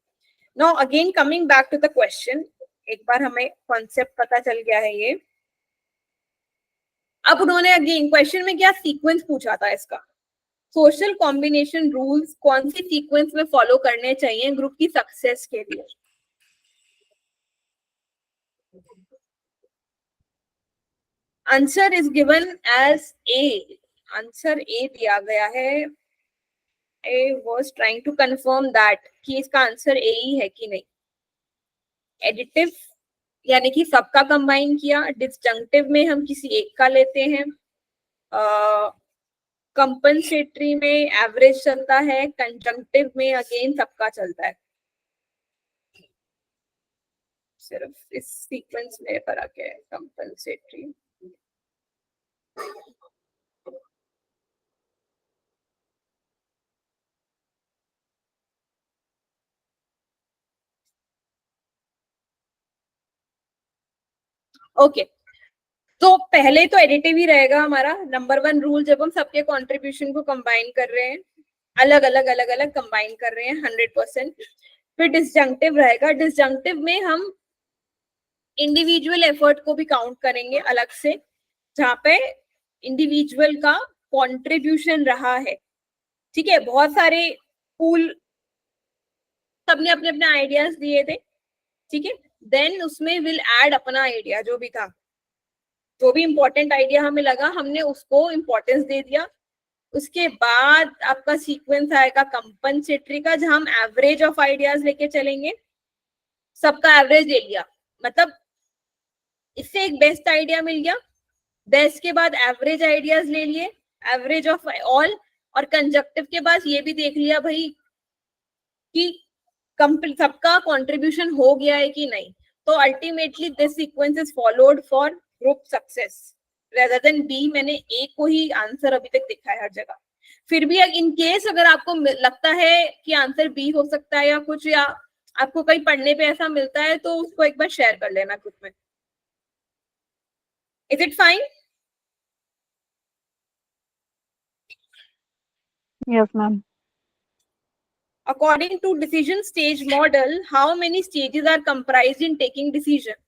[SPEAKER 1] Now again coming back to the question, एक बार हमें कॉन्सेप्ट पता चल गया है ये। अब उन्होंने अगेन क्वेश्चन में क्या सीक्वेंस पूछा था इसका, सोशल कॉम्बिनेशन रूल्स कौन सी सीक्वेंस में फॉलो करने चाहिए ग्रुप की सक्सेस के लिए। Answer is given as A, answer A दिया गया है। I was trying to confirm that कि इसका आंसर ए ही है कि नहीं। एडिटिव यानी कि सबका कंबाइन किया, डिसजंक्टिव में हम किसी एक का लेते हैं, कंपनसेटरी में एवरेज चलता है, कंजंक्टिव में अगेन सबका चलता है। सिर्फ इस सीक्वेंस में फर्क है, कंपनसेटरी। ओके, तो पहले तो एडिटिव ही रहेगा हमारा नंबर वन रूल, जब हम सबके कंट्रीब्यूशन को कंबाइन कर रहे हैं, अलग अलग कंबाइन कर रहे हैं 100%। फिर डिसजंक्टिव रहेगा, डिसजंक्टिव में हम इंडिविजुअल एफर्ट को भी काउंट करेंगे अलग से, जहाँ पे इंडिविजुअल का कंट्रीब्यूशन रहा है, ठीक है। बहुत सारे पूल सबने अपने अपने आइडियाज दिए थे, ठीक है। देन उसमें विल ऐड अपना आइडिया, जो भी था, जो भी इंपॉर्टेंट आइडिया हमें लगा हमने उसको इंपॉर्टेंस दे दिया। उसके बाद आपका सीक्वेंस आएगा कंपनसेटरी का, जहां हम एवरेज ऑफ आइडियाज लेके चलेंगे, सबका एवरेज ले लिया, मतलब इससे एक बेस्ट आइडिया मिल गया। बेस्ट के बाद एवरेज आइडियाज ले लिए, एवरेज ऑफ ऑल, और कंजक्टिव के बाद ये भी देख लिया भाई कि सबका कंट्रीब्यूशन हो गया है कि नहीं। तो ultimately this sequence is followed for group success rather than B. मैंने ए को ही आंसर अभी तक देखा है हर जगह। फिर भी इन केस अगर आपको लगता है कि आंसर बी हो सकता है या कुछ, या आपको कहीं पढ़ने पे ऐसा मिलता है, तो उसको एक बार शेयर कर लेना ग्रुप में। Is it fine?
[SPEAKER 5] Yes, ma'am.
[SPEAKER 1] According to decision stage model, how many stages are comprised in taking decision?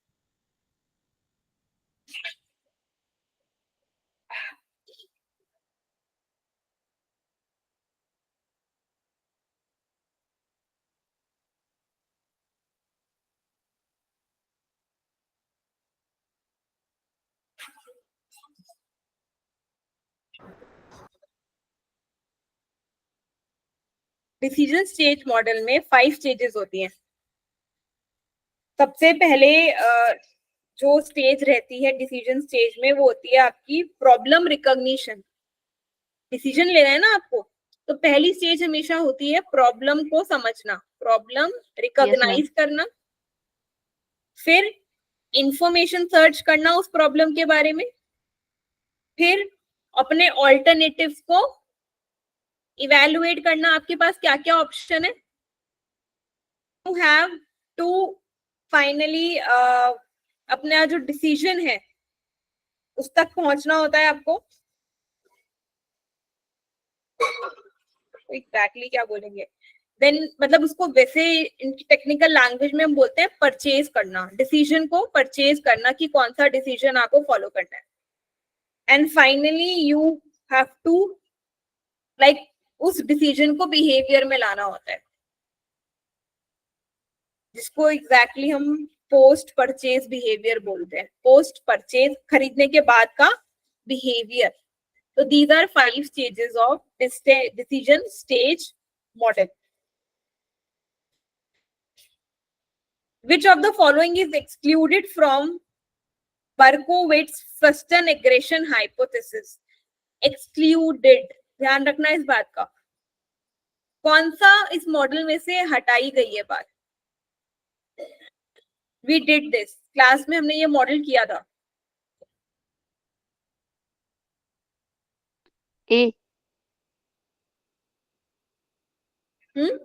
[SPEAKER 1] Decision stage model में 5 स्टेजेस होती हैं। सबसे पहले जो स्टेज रहती है डिसीजन स्टेज में, वो होती है आपकी प्रॉब्लम रिकॉग्निशन। डिसीजन लेना है ना आपको, तो पहली स्टेज हमेशा होती है प्रॉब्लम को समझना, प्रॉब्लम रिकॉग्नाइज करना, फिर इंफॉर्मेशन सर्च करना उस प्रॉब्लम के बारे में, फिर अपने ऑल्टरनेटिव्स को इवेलुएट करना, आपके पास क्या क्या ऑप्शन है। यू हैव टू फाइनली अपना जो डिसीजन है उस तक पहुंचना होता है आपको। एग्जैक्टली क्या बोलेंगे देन, मतलब उसको वैसे इनकी टेक्निकल लैंग्वेज में हम बोलते हैं परचेज करना, डिसीजन को परचेज करना कि कौन सा डिसीजन आपको फॉलो करना है। And finally you have to like उस डिसीजन को बिहेवियर में लाना होता है, जिसको एग्जैक्टली हम पोस्ट परचेज बिहेवियर बोलते हैं. पोस्ट परचेज, खरीदने के बाद का बिहेवियर. तो these are 5 stages of decision stage model. Which of the following is excluded from Berkowitz-Fuston aggression hypothesis? Excluded. ध्यान रखना इस बात का. कौन सा इस मॉडल में से हटाई गई है बात? We did this. क्लास में हमने ये मॉडल किया था.
[SPEAKER 3] A.
[SPEAKER 1] हम्म.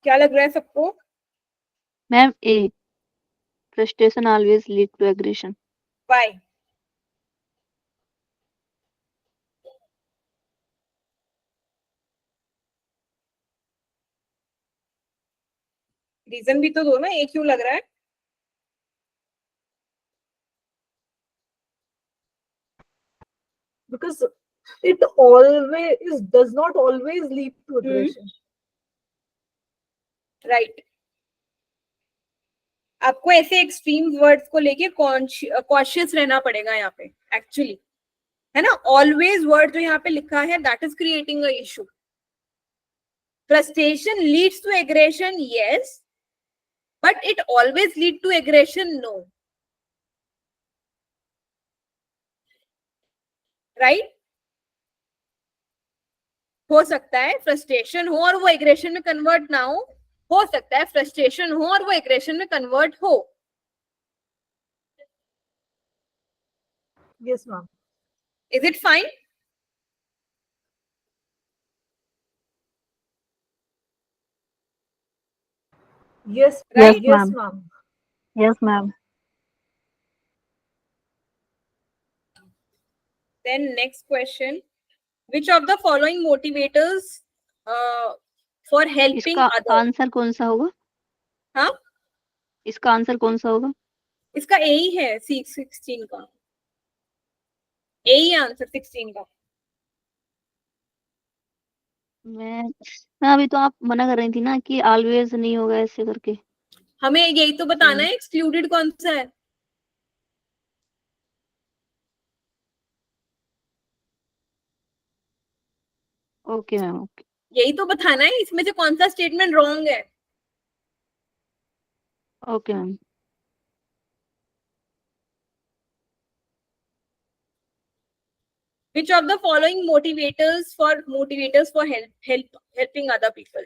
[SPEAKER 1] क्या लग रहा है सबको?
[SPEAKER 3] Ma'am A. Frustration always lead to aggression.
[SPEAKER 1] Why? Reason भी तो दो ना, एक क्यों लग रहा है?
[SPEAKER 2] Because it always does not always lead to aggression.
[SPEAKER 1] Right. आपको ऐसे एक्सट्रीम वर्ड्स को लेके कॉशियस रहना पड़ेगा यहाँ पे एक्चुअली, है ना. ऑलवेज वर्ड जो यहाँ पे लिखा है that is creating a issue. Frustration leads to aggression, yes, but it always lead to aggression, no. Right. हो सकता है फ्रस्ट्रेशन हो और वो एग्रेशन में कन्वर्ट ना हो सकता है फ्रस्ट्रेशन हो और वो एग्रेशन में कन्वर्ट हो.
[SPEAKER 2] Yes, ma'am.
[SPEAKER 1] Is it fine?
[SPEAKER 2] Yes,
[SPEAKER 1] Right?
[SPEAKER 2] yes,
[SPEAKER 5] Yes,
[SPEAKER 2] ma'am.
[SPEAKER 5] Yes, ma'am.
[SPEAKER 1] Then next question, which of the following motivators for helping
[SPEAKER 3] इसका
[SPEAKER 1] others?
[SPEAKER 3] आंसर कौन सा होगा?
[SPEAKER 1] हाँ,
[SPEAKER 3] इसका आंसर कौन सा होगा?
[SPEAKER 1] इसका ए ही है 16 का. ए ही आंसर 16 का.
[SPEAKER 3] मैं अभी तो आप मना कर रही थी ना कि ऑलवेज नहीं होगा ऐसे करके.
[SPEAKER 1] हमें यही तो बताना है एक्सक्लूडेड कौन सा है.
[SPEAKER 3] Okay ma'am, okay.
[SPEAKER 1] यही तो बताना है इसमें से कौन सा स्टेटमेंट रॉन्ग है.
[SPEAKER 3] Okay ma'am.
[SPEAKER 1] Which of the following motivators for helping other people?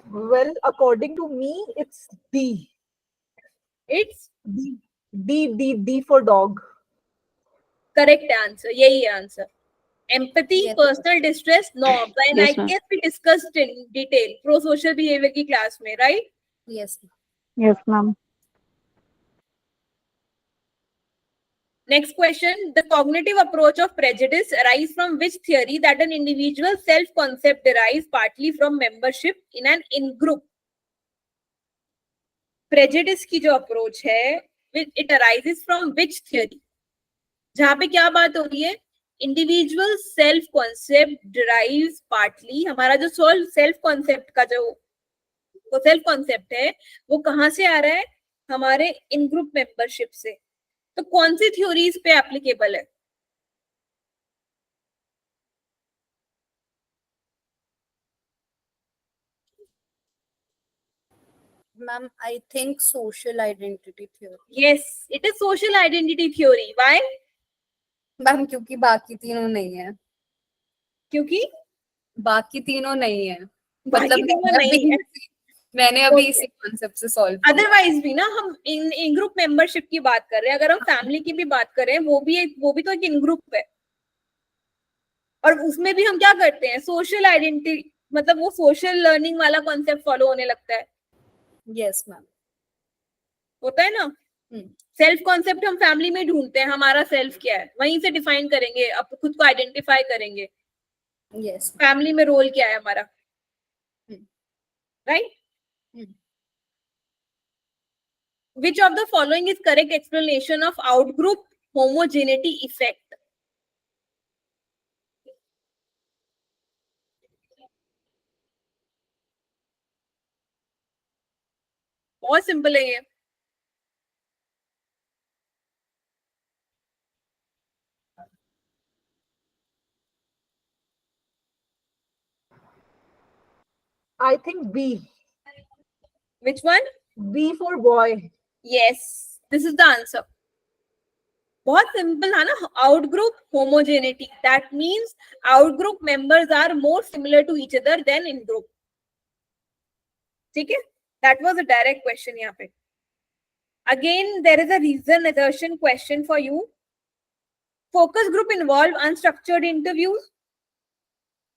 [SPEAKER 2] Well, according to me, it's D.
[SPEAKER 1] It's
[SPEAKER 2] D for dog.
[SPEAKER 1] correct answer. यही है answer. Empathy,
[SPEAKER 4] Yes.
[SPEAKER 1] personal distress, norms. And
[SPEAKER 3] Yes,
[SPEAKER 1] I
[SPEAKER 3] ma'am.
[SPEAKER 1] guess we discussed in detail pro-social behavior की class में, right?
[SPEAKER 4] Yes.
[SPEAKER 5] Yes, ma'am.
[SPEAKER 1] Next question. The cognitive approach of prejudice arises from which theory that an individual self-concept derives partly from membership in an in-group? Prejudice की जो approach है, it arises from which theory? जहाँ पे क्या बात हो रही है? Individual self-concept derives partly. हमारा जो self-concept का जो self-concept है, वो कहाँ से आ रहा है? हमारे in-group membership से. तो कौन सी थ्योरीज पे एप्लीकेबल है?
[SPEAKER 4] Ma'am, I think social identity theory.
[SPEAKER 1] Yes, it is social identity theory. Why?
[SPEAKER 4] Ma'am क्योंकि बाकी तीनों नहीं है,
[SPEAKER 1] क्योंकि
[SPEAKER 4] बाकी तीनों नहीं है,
[SPEAKER 1] बाकी
[SPEAKER 4] मतलब
[SPEAKER 1] तीनों नहीं है।
[SPEAKER 4] मैंने अभी
[SPEAKER 1] Okay.
[SPEAKER 4] इसी कॉन्सेप्ट से सॉल्व किया।
[SPEAKER 1] अदरवाइज भी ना, हम इन ग्रुप मेंबरशिप की बात कर रहे हैं, अगर हम फैमिली की भी बात करें, वो भी तो एक इन ग्रुप है, और उसमें भी हम क्या करते हैं, सोशल आइडेंटिटी, मतलब वो सोशल लर्निंग वाला कॉन्सेप्ट फॉलो होने लगता है।
[SPEAKER 4] Yes ma'am.
[SPEAKER 1] होता है ना, सेल्फ कॉन्सेप्ट हम फैमिली में ढूंढते हैं, हमारा सेल्फ क्या है, वहीं से डिफाइन करेंगे, अब खुद को आइडेंटिफाई करेंगे,
[SPEAKER 4] यस
[SPEAKER 1] फैमिली में रोल क्या है हमारा, right? Which of the following is correct explanation of outgroup homogeneity effect? बहुत सिंपल है ये।
[SPEAKER 2] I think B.
[SPEAKER 1] Which one?
[SPEAKER 2] B for boy.
[SPEAKER 1] Yes, this is the answer. बहुत सिंपल है ना, outgroup homogeneity. That means outgroup members are more similar to each other than in group. ठीक है? That was a direct question यहाँ पे. Again, there is a reason assertion question for you. Focus group involve unstructured interviews.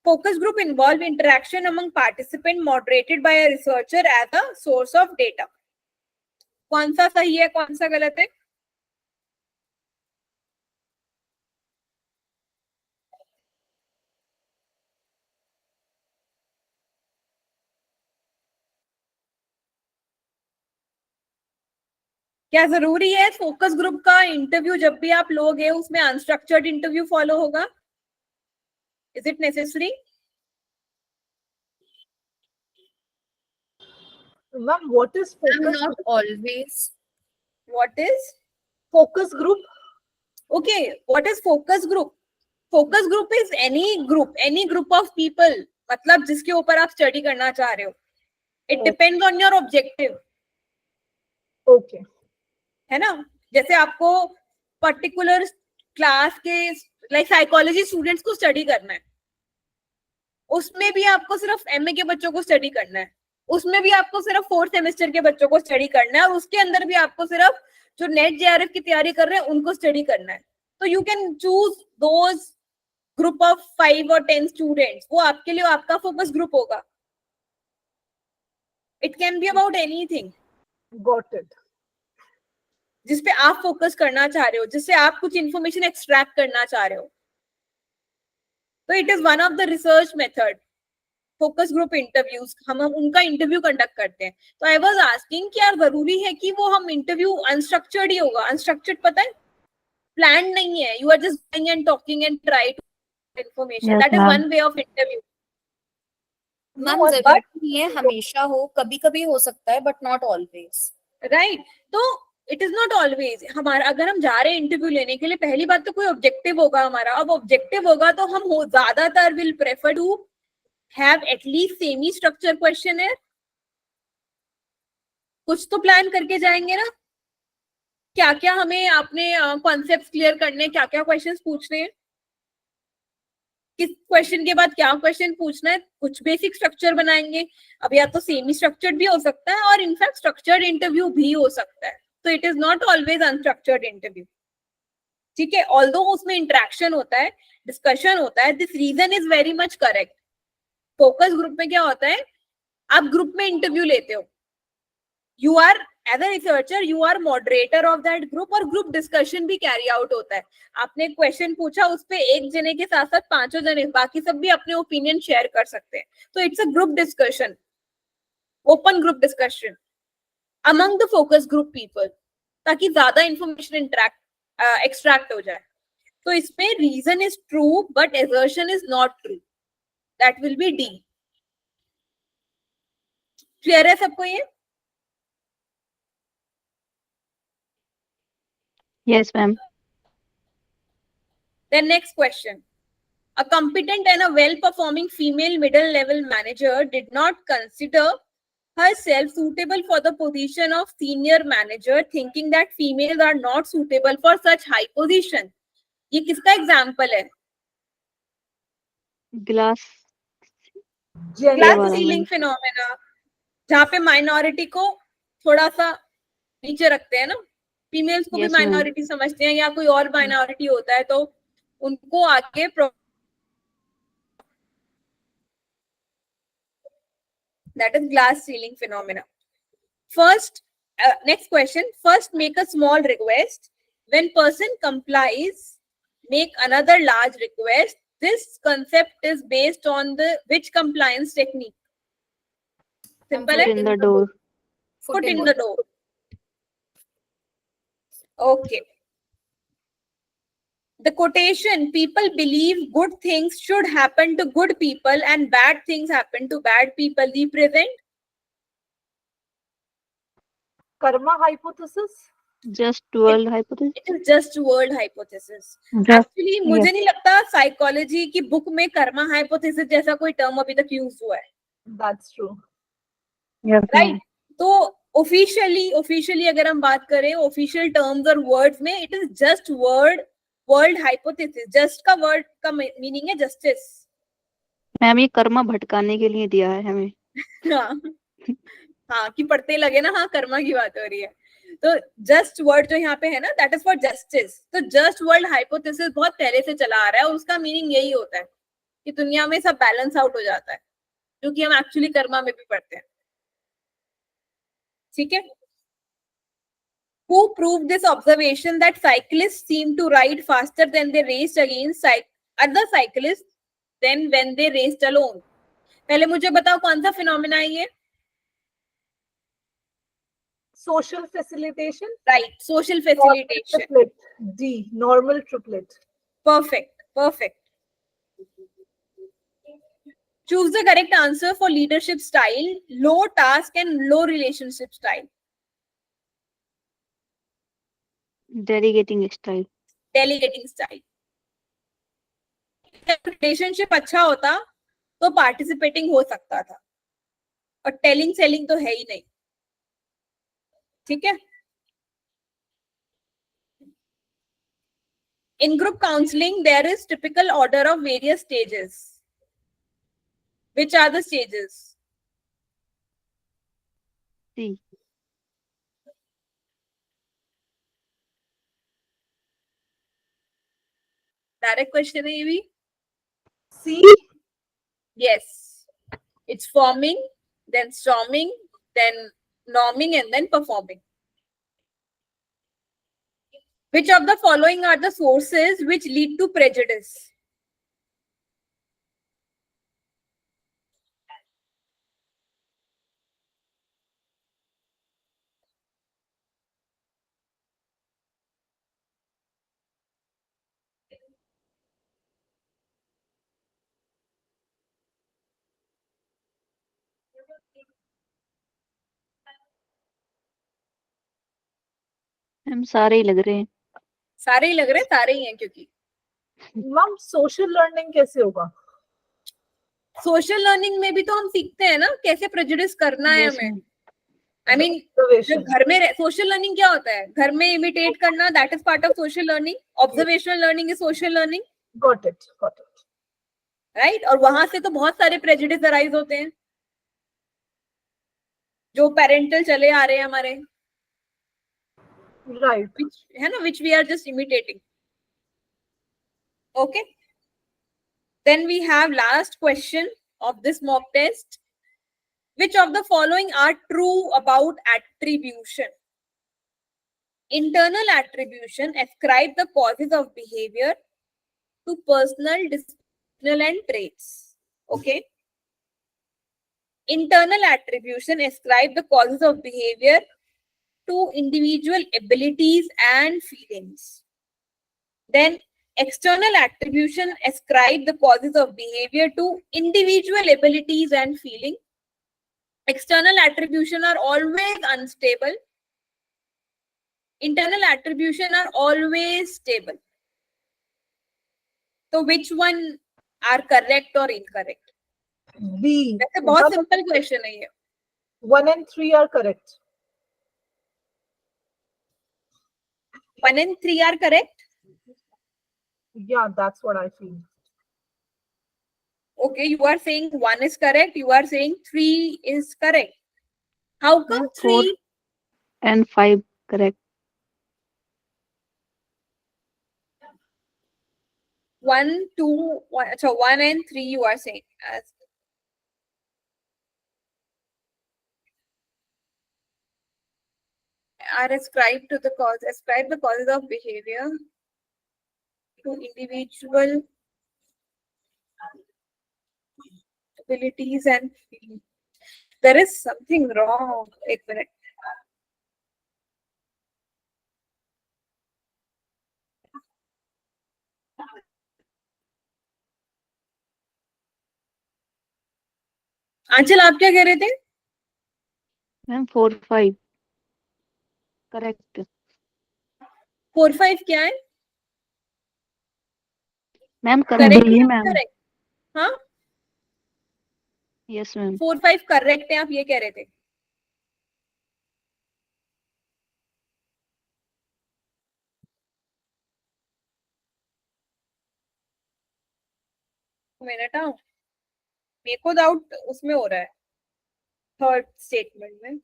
[SPEAKER 1] Focus group involve interaction among participants moderated by a researcher as a source of data. कौन सा सही है, कौन सा गलत है? क्या जरूरी है फोकस ग्रुप का इंटरव्यू जब भी आप लोगे उसमें अनस्ट्रक्चर्ड इंटरव्यू फॉलो होगा? Is it necessary?
[SPEAKER 2] Ma'am, what is focus?
[SPEAKER 4] not always.
[SPEAKER 1] What is
[SPEAKER 2] Focus group?
[SPEAKER 1] okay? What is focus group? Focus group is any group of people, मतलब जिसके ऊपर आप स्टडी करना चाह रहे हो. It depends on your objective.
[SPEAKER 2] Okay.
[SPEAKER 1] है ना, जैसे आपको पर्टिकुलर क्लास के लाइक साइकोलॉजी स्टूडेंट्स को स्टडी करना है, उसमें भी आपको सिर्फ एमए के बच्चों को स्टडी करना है, उसमें भी आपको सिर्फ 4th सेमेस्टर के बच्चों को स्टडी करना है, और उसके अंदर भी आपको सिर्फ जो नेट जेआरएफ की तैयारी कर रहे हैं उनको स्टडी करना है. तो you can choose those group of 5 और 10 स्टूडेंट्स, वो आपके लिए आपका फोकस ग्रुप होगा. It can be about anything.
[SPEAKER 2] Got it.
[SPEAKER 1] जिसपे आप फोकस करना चाह रहे हो, जिससे आप कुछ इंफॉर्मेशन एक्सट्रैक्ट करना चाह रहे हो. तो it is one of the research method. Focus group interviews हम उनका इंटरव्यू कंडक्ट करते हैं. तो आई वाज आस्किंग कि यार जरूरी है कि वो हम इंटरव्यू अनस्ट्रक्चर्ड ही होगा? अनस्ट्रक्चर्ड पता है, प्लान नहीं है. You are just going and talking and try to information.
[SPEAKER 3] Yes,
[SPEAKER 1] that is
[SPEAKER 3] ma'am.
[SPEAKER 1] One way of interview.
[SPEAKER 4] Ma'am
[SPEAKER 2] No,
[SPEAKER 4] जरूरी नहीं है हमेशा हो, कभी कभी हो सकता है, बट नॉट ऑलवेज.
[SPEAKER 1] राइट? तो इट इज नॉट ऑलवेज. हमारा अगर हम जा रहे हैं इंटरव्यू लेने के लिए, पहली बात तो कोई ऑब्जेक्टिव होगा हमारा. अब ऑब्जेक्टिव होगा तो हम ज्यादातर will prefer to have at least semi structure questionnaire. कुछ तो प्लान करके जाएंगे ना, क्या क्या हमें अपने कॉन्सेप्ट्स क्लियर करने, क्या क्या क्वेश्चंस पूछने हैं, किस क्वेश्चन के बाद क्या क्वेश्चन पूछना है. कुछ बेसिक स्ट्रक्चर बनाएंगे. अब या तो सेमी स्ट्रक्चर्ड भी हो सकता है और इनफैक्ट स्ट्रक्चर्ड इंटरव्यू भी हो सकता है. तो it is not always unstructured interview. ठीक है, ऑल्दो उसमें इंटरेक्शन होता है, डिस्कशन होता है. This reason is very much correct. Focus group में क्या होता है, आप ग्रुप में इंटरव्यू लेते हो, you are as a researcher, you are moderator of that group, और ग्रुप डिस्कशन भी कैरी आउट होता है. आपने क्वेश्चन पूछा, उस पे एक जने के साथ साथ 5 जने, बाकी सब भी अपने ओपिनियन शेयर कर सकते हैं. तो it's a group discussion, open group discussion among the focus group people, ताकि ज्यादा इंफॉर्मेशन एक्सट्रैक्ट हो जाए. तो इसमें reason is true but assertion is not true. That will be D. Clear है सबको ये?
[SPEAKER 3] Yes, ma'am.
[SPEAKER 1] Then next question. A competent and a well-performing female middle-level manager did not consider herself suitable for the position of senior manager, thinking that females are not suitable for such high position. ये किसका एग्जाम्पल है?
[SPEAKER 3] ग्लास
[SPEAKER 2] Gender
[SPEAKER 1] ग्लास
[SPEAKER 3] वाला
[SPEAKER 1] सीलिंग
[SPEAKER 3] मैम।
[SPEAKER 1] फिनोमेना, जहाँ पे माइनॉरिटी को थोड़ा सा नीचे रखते हैं ना, फीमेल्स को भी
[SPEAKER 3] Yes, ma'am.
[SPEAKER 1] माइनॉरिटी समझते हैं, या कोई और माइनॉरिटी होता है तो उनको आगे that is glass ceiling phenomena. First, next question. First, make a small request. When person complies, make another large request. This concept is based on the which compliance technique? Simple.
[SPEAKER 3] Foot in the door.
[SPEAKER 1] Foot in the door. Okay. The quotation, people believe good things should happen to good people and bad things happen to bad people, represent
[SPEAKER 2] karma hypothesis.
[SPEAKER 3] Just world hypothesis.
[SPEAKER 1] it is just world hypothesis.
[SPEAKER 5] Just
[SPEAKER 1] Actually, मुझे
[SPEAKER 5] yes.
[SPEAKER 1] नहीं लगता साइकोलॉजी की बुक में कर्मा हाइपोथेसिस जैसा कोई टर्म अभी तक यूज हुआ है,
[SPEAKER 2] That's true.
[SPEAKER 5] Yes,
[SPEAKER 1] right?
[SPEAKER 5] ma'am.
[SPEAKER 1] तो ऑफिशियली अगर हम बात करें ऑफिशियल टर्म्स और वर्ड्स में, it is just world hypothesis. Just का वर्ड का मीनिंग है जस्टिस.
[SPEAKER 3] मैम ये कर्मा भटकाने के लिए दिया है हमें।
[SPEAKER 1] हाँ हाँ, कि पढ़ते लगे ना, हाँ कर्मा की बात हो रही है. तो जस्ट वर्ड जो यहाँ पे है ना, दैट इज फॉर जस्टिस. तो जस्ट वर्ल्ड हाइपोथेसिस बहुत पहले से चला आ रहा है, उसका मीनिंग यही होता है कि दुनिया में सब बैलेंस आउट हो जाता है, जो कि हम एक्चुअली कर्मा में भी पढ़ते हैं. ठीक है. Who proved this observation that cyclists seem to ride faster than they raced against other cyclists than when they raced alone? पहले मुझे बताओ कौन सा फिनोमेना है ये?
[SPEAKER 2] Social facilitation.
[SPEAKER 1] Right, social facilitation.
[SPEAKER 2] Triplet. D. Normal triplet.
[SPEAKER 1] Perfect. Choose the correct answer for leadership style, low task and low relationship style.
[SPEAKER 3] Delegating style.
[SPEAKER 1] Delegating style. Relationship अच्छा होता तो पार्टिसिपेटिंग हो सकता था, और टेलिंग सेलिंग तो है ही नहीं. ठीक है. In group counseling, there is typical order of various stages. Which are the stages?
[SPEAKER 3] C.
[SPEAKER 1] Direct question है ये भी.
[SPEAKER 2] C.
[SPEAKER 1] Yes. It's forming, then storming, then norming, and then performing. Which of the following are the sources which lead to prejudice?
[SPEAKER 3] हम सारे ही लग रहे हैं।
[SPEAKER 1] सारे ही लग रहे हैं, सारे ही हैं, क्योंकि
[SPEAKER 2] मैम सोशल लर्निंग कैसे होगा?
[SPEAKER 1] सोशल लर्निंग में भी तो हम सीखते हैं ना कैसे प्रेजुडिस करना है
[SPEAKER 3] Yes,
[SPEAKER 1] हमें.
[SPEAKER 3] ma'am.
[SPEAKER 1] I mean
[SPEAKER 2] Observation.
[SPEAKER 1] जब घर में सोशल लर्निंग क्या होता है? घर में इमिटेट करना, that is part of social learning. Observational learning is social learning,
[SPEAKER 2] Got it.
[SPEAKER 1] Right? और वहां से तो बहुत सारे प्रेजुडिस अराइज होते हैं जो पेरेंटल चले आ रहे हैं हमारे,
[SPEAKER 2] Right.
[SPEAKER 1] है ना, which we are just imitating. Okay. Then we have last question of this mock test. Which of the following are true about attribution? Internal attribution ascribe the causes of behavior to personal, dispositional and traits. Okay. Internal attribution ascribe the causes of behavior to individual abilities and feelings. Then external attribution ascribe the causes of behavior to individual abilities and feeling. External attribution are always unstable. Internal attribution are always stable. So which one are correct or incorrect?
[SPEAKER 2] B.
[SPEAKER 1] वैसे बहुत सिंपल क्वेश्चन है ये.
[SPEAKER 2] 1 and 3 are correct.
[SPEAKER 1] 1 and 3 are correct.
[SPEAKER 2] Yeah, that's what I feel.
[SPEAKER 1] Okay, you are saying 1 is correct. You are saying 3 is correct. How come
[SPEAKER 3] Ma'am, 4
[SPEAKER 1] 3?
[SPEAKER 3] and 5 correct.
[SPEAKER 1] 1, 2, 1. So 1 and 3 you are saying as are ascribed to the cause, ascribe the causes of behavior to individual abilities and feelings. There is something wrong. एक minute. आंचल, आप क्या कह रहे थे?
[SPEAKER 3] Ma'am 4 5 correct.
[SPEAKER 1] 4, 5 क्या है?
[SPEAKER 3] मैम
[SPEAKER 1] करेक्ट
[SPEAKER 3] करेक्ट
[SPEAKER 1] है,
[SPEAKER 3] मैम.
[SPEAKER 1] करेक्ट. हाँ,
[SPEAKER 3] यस मैम.
[SPEAKER 1] 4, 5 करेक्ट है, आप ये कह रहे थे. मिनट, हाँ, मेरे को डाउट उसमें हो रहा है, थर्ड स्टेटमेंट में.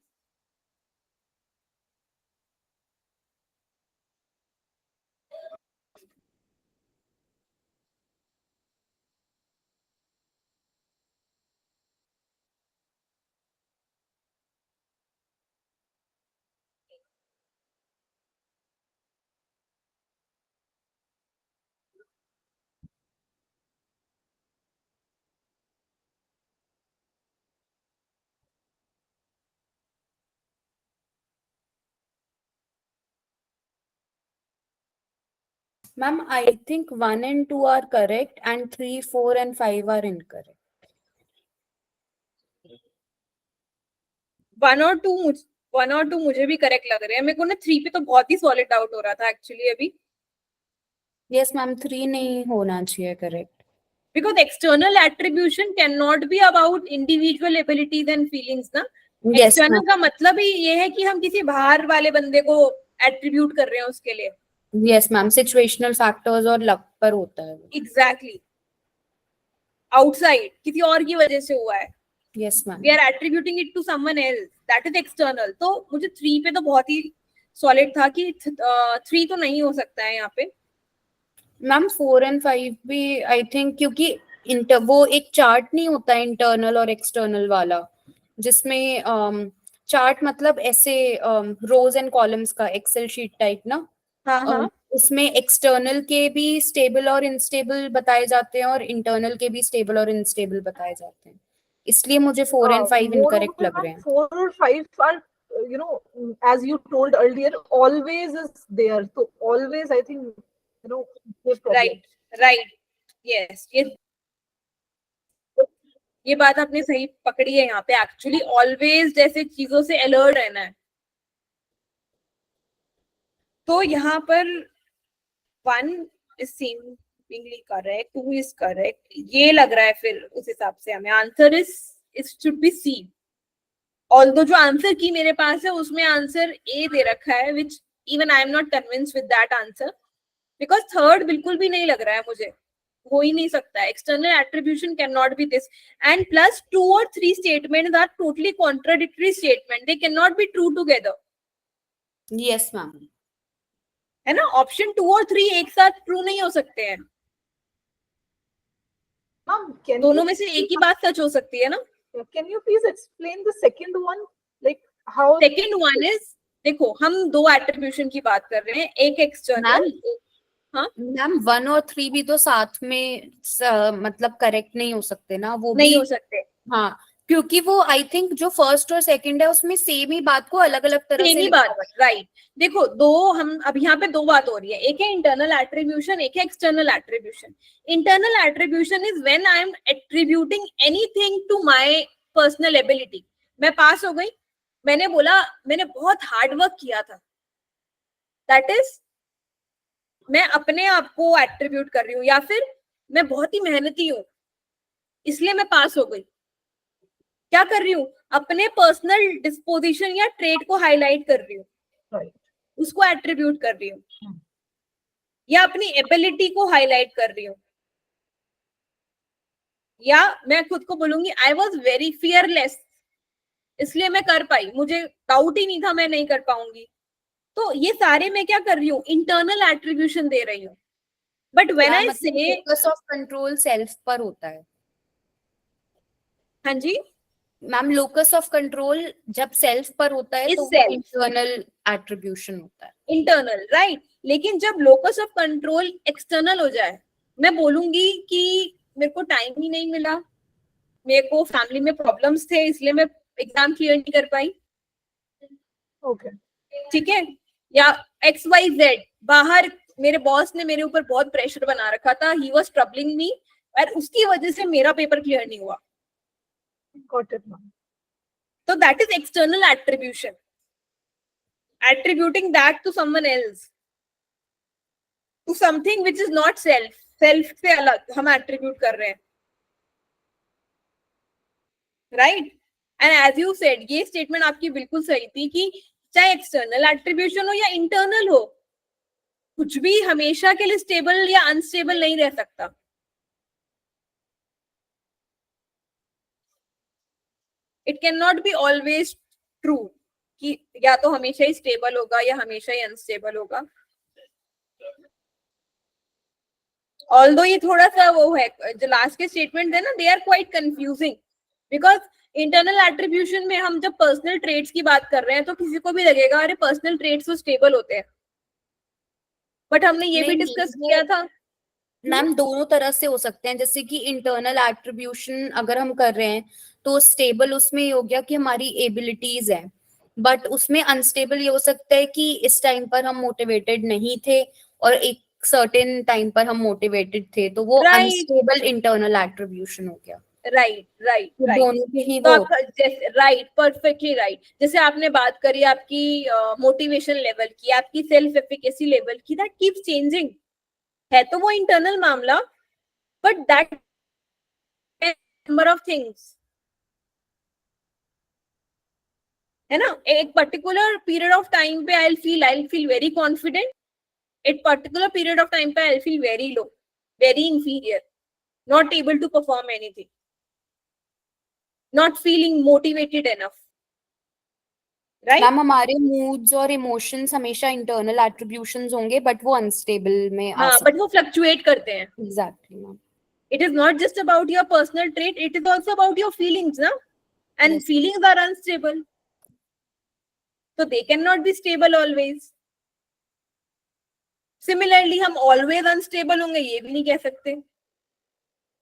[SPEAKER 4] Ma'am, I think 1 and 2 are correct and 3, 4 and 5 are incorrect.
[SPEAKER 1] 1 और 2 मुझे भी करेक्ट लग रहे हैं. मेरे को ना 3 पे तो बहुत ही सॉलिड डाउट हो रहा था एक्चुअली अभी.
[SPEAKER 4] Yes, ma'am, 3 नहीं होना चाहिए correct.
[SPEAKER 1] Because external attribution cannot be about individual abilities and feelings ना.
[SPEAKER 4] Yes,
[SPEAKER 1] External
[SPEAKER 4] ma'am.
[SPEAKER 1] का मतलब ही ये है कि हम किसी बाहर वाले बंदे को एट्रीब्यूट कर रहे हैं उसके लिए.
[SPEAKER 4] Yes, ma'am. Situational factors और luck पर होता है.
[SPEAKER 1] Exactly. Outside किसी और की वजह से हुआ है.
[SPEAKER 4] Yes, ma'am.
[SPEAKER 1] We are attributing it to someone else. That is external. तो मुझे 3 पे तो बहुत ही सॉलिड था कि 3 तो नहीं हो सकता है यहाँ पे.
[SPEAKER 4] मैम 4 and 5 भी आई थिंक, क्योंकि वो एक चार्ट नहीं होता है इंटरनल और एक्सटर्नल वाला, जिसमें चार्ट मतलब ऐसे रोज एंड कॉलम्स का एक्सेल शीट टाइप ना.
[SPEAKER 1] हाँ हाँ.
[SPEAKER 4] उसमें एक्सटर्नल के भी स्टेबल और इनस्टेबल बताए जाते हैं और इंटरनल के भी स्टेबल और इनस्टेबल बताए जाते हैं. इसलिए मुझे 4 and 5 इनकरेक्ट लग रहे हैं.
[SPEAKER 2] 4 or 5 are, you know, as you told earlier, always is there. So always, I think, you know, the problem.
[SPEAKER 1] Right. Yes, ये बात आपने सही पकड़ी है. यहाँ पे एक्चुअली ऑलवेज जैसे चीजों से अलर्ट रहना है. तो यहाँ पर 1 is seemingly correct, 2 is correct. ये लग रहा है फिर उस हिसाब से हमें answer is should be C. Although जो आंसर की मेरे पास है उसमें आंसर ए दे रखा है, which even I am not convinced with that answer, because third बिल्कुल भी नहीं लग रहा है मुझे. हो ही नहीं सकता. External attribution can not be this. And plus 2 और 3 statement are totally contradictory statement. They can not be true together.
[SPEAKER 4] Yes ma'am.
[SPEAKER 1] है ना. ऑप्शन 2 और 3 एक साथ ट्रू नहीं हो सकते हैं.
[SPEAKER 2] Ma'am,
[SPEAKER 1] दोनों में से एक ही बात सच हो सकती है ना.
[SPEAKER 2] can you please explain the second one? Like how?
[SPEAKER 1] Second one is, देखो हम 2 एट्रीब्यूशन की बात कर रहे हैं, एक एक्सटर्नल.
[SPEAKER 4] मैम 1 और 3 भी तो साथ में मतलब करेक्ट नहीं हो सकते ना, वो
[SPEAKER 1] नहीं
[SPEAKER 4] भी
[SPEAKER 1] हो सकते.
[SPEAKER 4] हाँ, क्योंकि वो आई थिंक जो फर्स्ट और सेकंड है उसमें सेम ही बात को अलग अलग तरह
[SPEAKER 1] सेम
[SPEAKER 4] से
[SPEAKER 1] ही
[SPEAKER 4] लिखा
[SPEAKER 1] बात.
[SPEAKER 4] हुआ है.
[SPEAKER 1] राइट. देखो हम अब यहाँ पे 2 बात हो रही है. एक है इंटरनल एट्रीब्यूशन, एक है external attribution. Internal attribution is when I am attributing anything to my personal ability. मैं पास हो गई, मैंने बोला मैंने बहुत हार्ड वर्क किया था, दैट इज मैं अपने आप को एट्रीब्यूट कर रही हूँ. या फिर मैं बहुत ही मेहनती हूँ इसलिए मैं पास हो गई. क्या कर रही हूँ, अपने पर्सनल डिस्पोजिशन या ट्रेट को हाईलाइट कर रही हूँ,
[SPEAKER 2] राइट,
[SPEAKER 1] उसको एट्रीब्यूट कर रही हूँ,
[SPEAKER 2] हम्म।
[SPEAKER 1] या अपनी एबिलिटी को हाईलाइट कर रही हूँ, या मैं खुद को बोलूंगी आई वॉज वेरी फियरलेस, इसलिए मैं कर पाई, मुझे डाउट ही नहीं था मैं नहीं कर पाऊंगी। तो ये सारे मैं क्या कर रही हूँ, इंटरनल एट्रीब्यूशन दे रही हूँ। बट व्हेन आई से,
[SPEAKER 4] लोकस ऑफ कंट्रोल सेल्फ पर होता है
[SPEAKER 1] हाँ जी,
[SPEAKER 4] मैम, लोकस ऑफ कंट्रोल जब सेल्फ पर होता है
[SPEAKER 1] Is
[SPEAKER 4] तो वो
[SPEAKER 1] self.
[SPEAKER 4] इंटरनल एट्रीब्यूशन होता है।
[SPEAKER 1] Internal, right. लेकिन जब लोकस ऑफ कंट्रोल एक्सटर्नल हो जाए, मैं बोलूंगी कि मेरे को टाइम ही नहीं मिला, मेरे को फैमिली में प्रॉब्लम्स थे इसलिए मैं एग्जाम क्लियर नहीं कर पाई,
[SPEAKER 2] ओके,
[SPEAKER 1] ठीक है, या XYZ, बाहर मेरे बॉस ने मेरे ऊपर बहुत प्रेशर बना रखा था, ही वाज ट्रबलिंग मी, और उसकी वजह से मेरा पेपर क्लियर नहीं हुआ,
[SPEAKER 2] गॉट इट मैम।
[SPEAKER 1] तो that is external attribution, attributing that to someone else, to something which is not self, self से अलग हम attribute कर रहे हैं, right? And as you said, ये statement आपकी बिल्कुल सही थी कि चाहे external attribution हो या internal हो, कुछ भी हमेशा के लिए stable या unstable नहीं रह सकता। It cannot be always true कि या तो हमेशा ही stable होगा या हमेशा ही unstable होगा। Although ये थोड़ा सा वो है, जो लास्ट के स्टेटमेंट है ना, they are quite confusing, because internal attribution में हम जब पर्सनल ट्रेट्स की बात कर रहे हैं तो किसी को भी लगेगा अरे पर्सनल ट्रेट्स तो स्टेबल होते हैं, बट हमने ये भी
[SPEAKER 4] नहीं,
[SPEAKER 1] डिस्कस
[SPEAKER 4] वो-
[SPEAKER 1] किया था
[SPEAKER 4] मैम दोनों तरह से हो सकते हैं। जैसे कि इंटरनल एट्रीब्यूशन अगर हम कर रहे हैं तो स्टेबल उसमें ये हो गया कि हमारी एबिलिटीज है, बट उसमें अनस्टेबल ये हो सकता है कि इस टाइम पर हम मोटिवेटेड नहीं थे और एक सर्टेन टाइम पर हम मोटिवेटेड थे, तो वो
[SPEAKER 1] Right.
[SPEAKER 4] अनस्टेबल इंटरनल एट्रीब्यूशन हो गया।
[SPEAKER 1] राइट राइट
[SPEAKER 4] तो
[SPEAKER 1] राइट,
[SPEAKER 4] दोनों के ही
[SPEAKER 1] तो
[SPEAKER 4] वो
[SPEAKER 1] आपका जैसे राइट, परफेक्टली राइट, जैसे आपने बात करी आपकी मोटिवेशन लेवल की, आपकी सेल्फ एफिकेसी लेवल की, दैट कीप्स चेंजिंग, है तो वो इंटरनल मामला, but that number of things है ना, एक पर्टिकुलर पीरियड ऑफ टाइम पे आई फील वेरी कॉन्फिडेंट, एक पर्टिकुलर पीरियड ऑफ टाइम पे I feel very low, very inferior, not able to perform anything, not feeling motivated enough, right?
[SPEAKER 4] Ma'am हमारे मूड्स और इमोशंस हमेशा इंटरनल एट्रीब्यूशंस होंगे, बट वो अनस्टेबल में आ
[SPEAKER 1] हाँ,
[SPEAKER 4] सकते
[SPEAKER 1] but वो fluctuate करते हैं।
[SPEAKER 4] हैं। Exactly ma'am.
[SPEAKER 1] It is not just about your personal trait, it is also about your feelings, ना? And
[SPEAKER 4] Yes.
[SPEAKER 1] feelings are unstable, so they cannot be stable always. Similarly, हम always unstable होंगे ये भी नहीं कह सकते,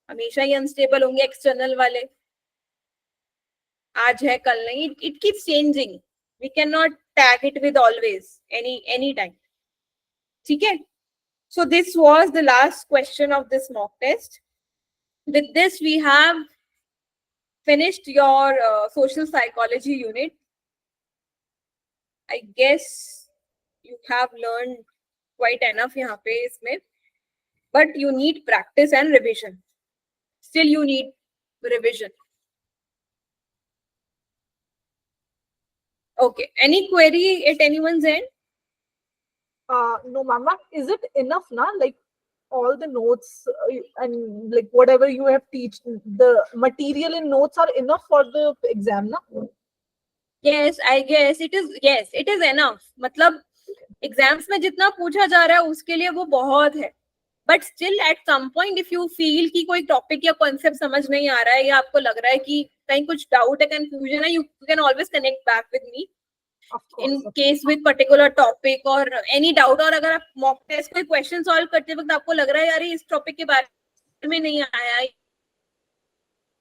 [SPEAKER 1] हमेशा ही unstable होंगे external वाले, आज है कल नहीं, it keeps changing, we cannot tag it with always, any time, ठीक है? So this was the last question of this mock test. With this, we have finished your social psychology unit. I guess you have learned quite enough यहाँ पे इसमें, but you need practice and revision. Still, you need revision. Okay. Any query at anyone's end?
[SPEAKER 2] No, mama, is it enough now? Like all the notes and like whatever you have teach, the material in notes are enough for the exam, na?
[SPEAKER 1] Yes, I guess it is. Yes, it is enough. मतलब एग्जाम्स में जितना पूछा जा रहा है उसके लिए वो बहुत है, but still at some point if you feel कि कोई टॉपिक या कॉन्सेप्ट समझ नहीं आ रहा है या आपको लग रहा है कि कहीं कुछ डाउट है, कंफ्यूजन है, you can always connect back with me
[SPEAKER 2] Of
[SPEAKER 1] in
[SPEAKER 2] course.
[SPEAKER 1] Case with particular topic और एनी डाउट, और अगर आप मॉक टेस्ट कोई क्वेश्चन सॉल्व करते वक्त आपको लग रहा है यार इस टॉपिक के बारे में नहीं आया,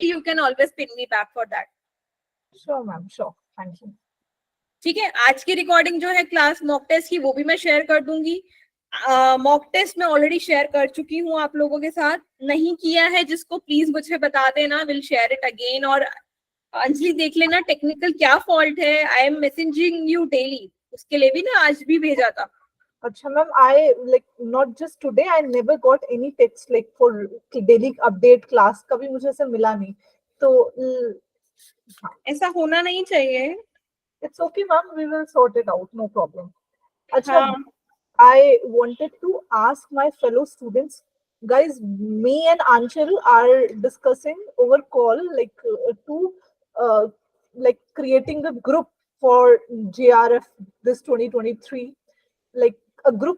[SPEAKER 1] you can always pin me back for that.
[SPEAKER 2] Sure, ma'am. Sure. Thank you.
[SPEAKER 1] ठीक है, आज की रिकॉर्डिंग जो है क्लास मॉक टेस्ट की वो भी मैं शेयर कर दूंगी। मॉक टेस्ट मैं ऑलरेडी शेयर कर चुकी हूँ आप लोगों के साथ, नहीं किया है जिसको प्लीज मुझे बता देना, विल शेयर इट अगेन। और अंजलि देख लेना टेक्निकल क्या फॉल्ट है, I am messaging you daily, उसके लिए भी ना आज भी भेजा था।
[SPEAKER 2] Acha, ma'am, I like not just today, I never got any text like for daily update class. कभी मुझे ऐसे मिला नहीं, तो
[SPEAKER 1] ऐसा होना नहीं चाहिए.
[SPEAKER 2] It's okay, ma'am. We will sort it out. No problem. Acha,
[SPEAKER 1] हाँ.
[SPEAKER 2] I wanted to ask my fellow students, guys. Me and Anshul are discussing over call, like creating a group for JRF this 2023, like a group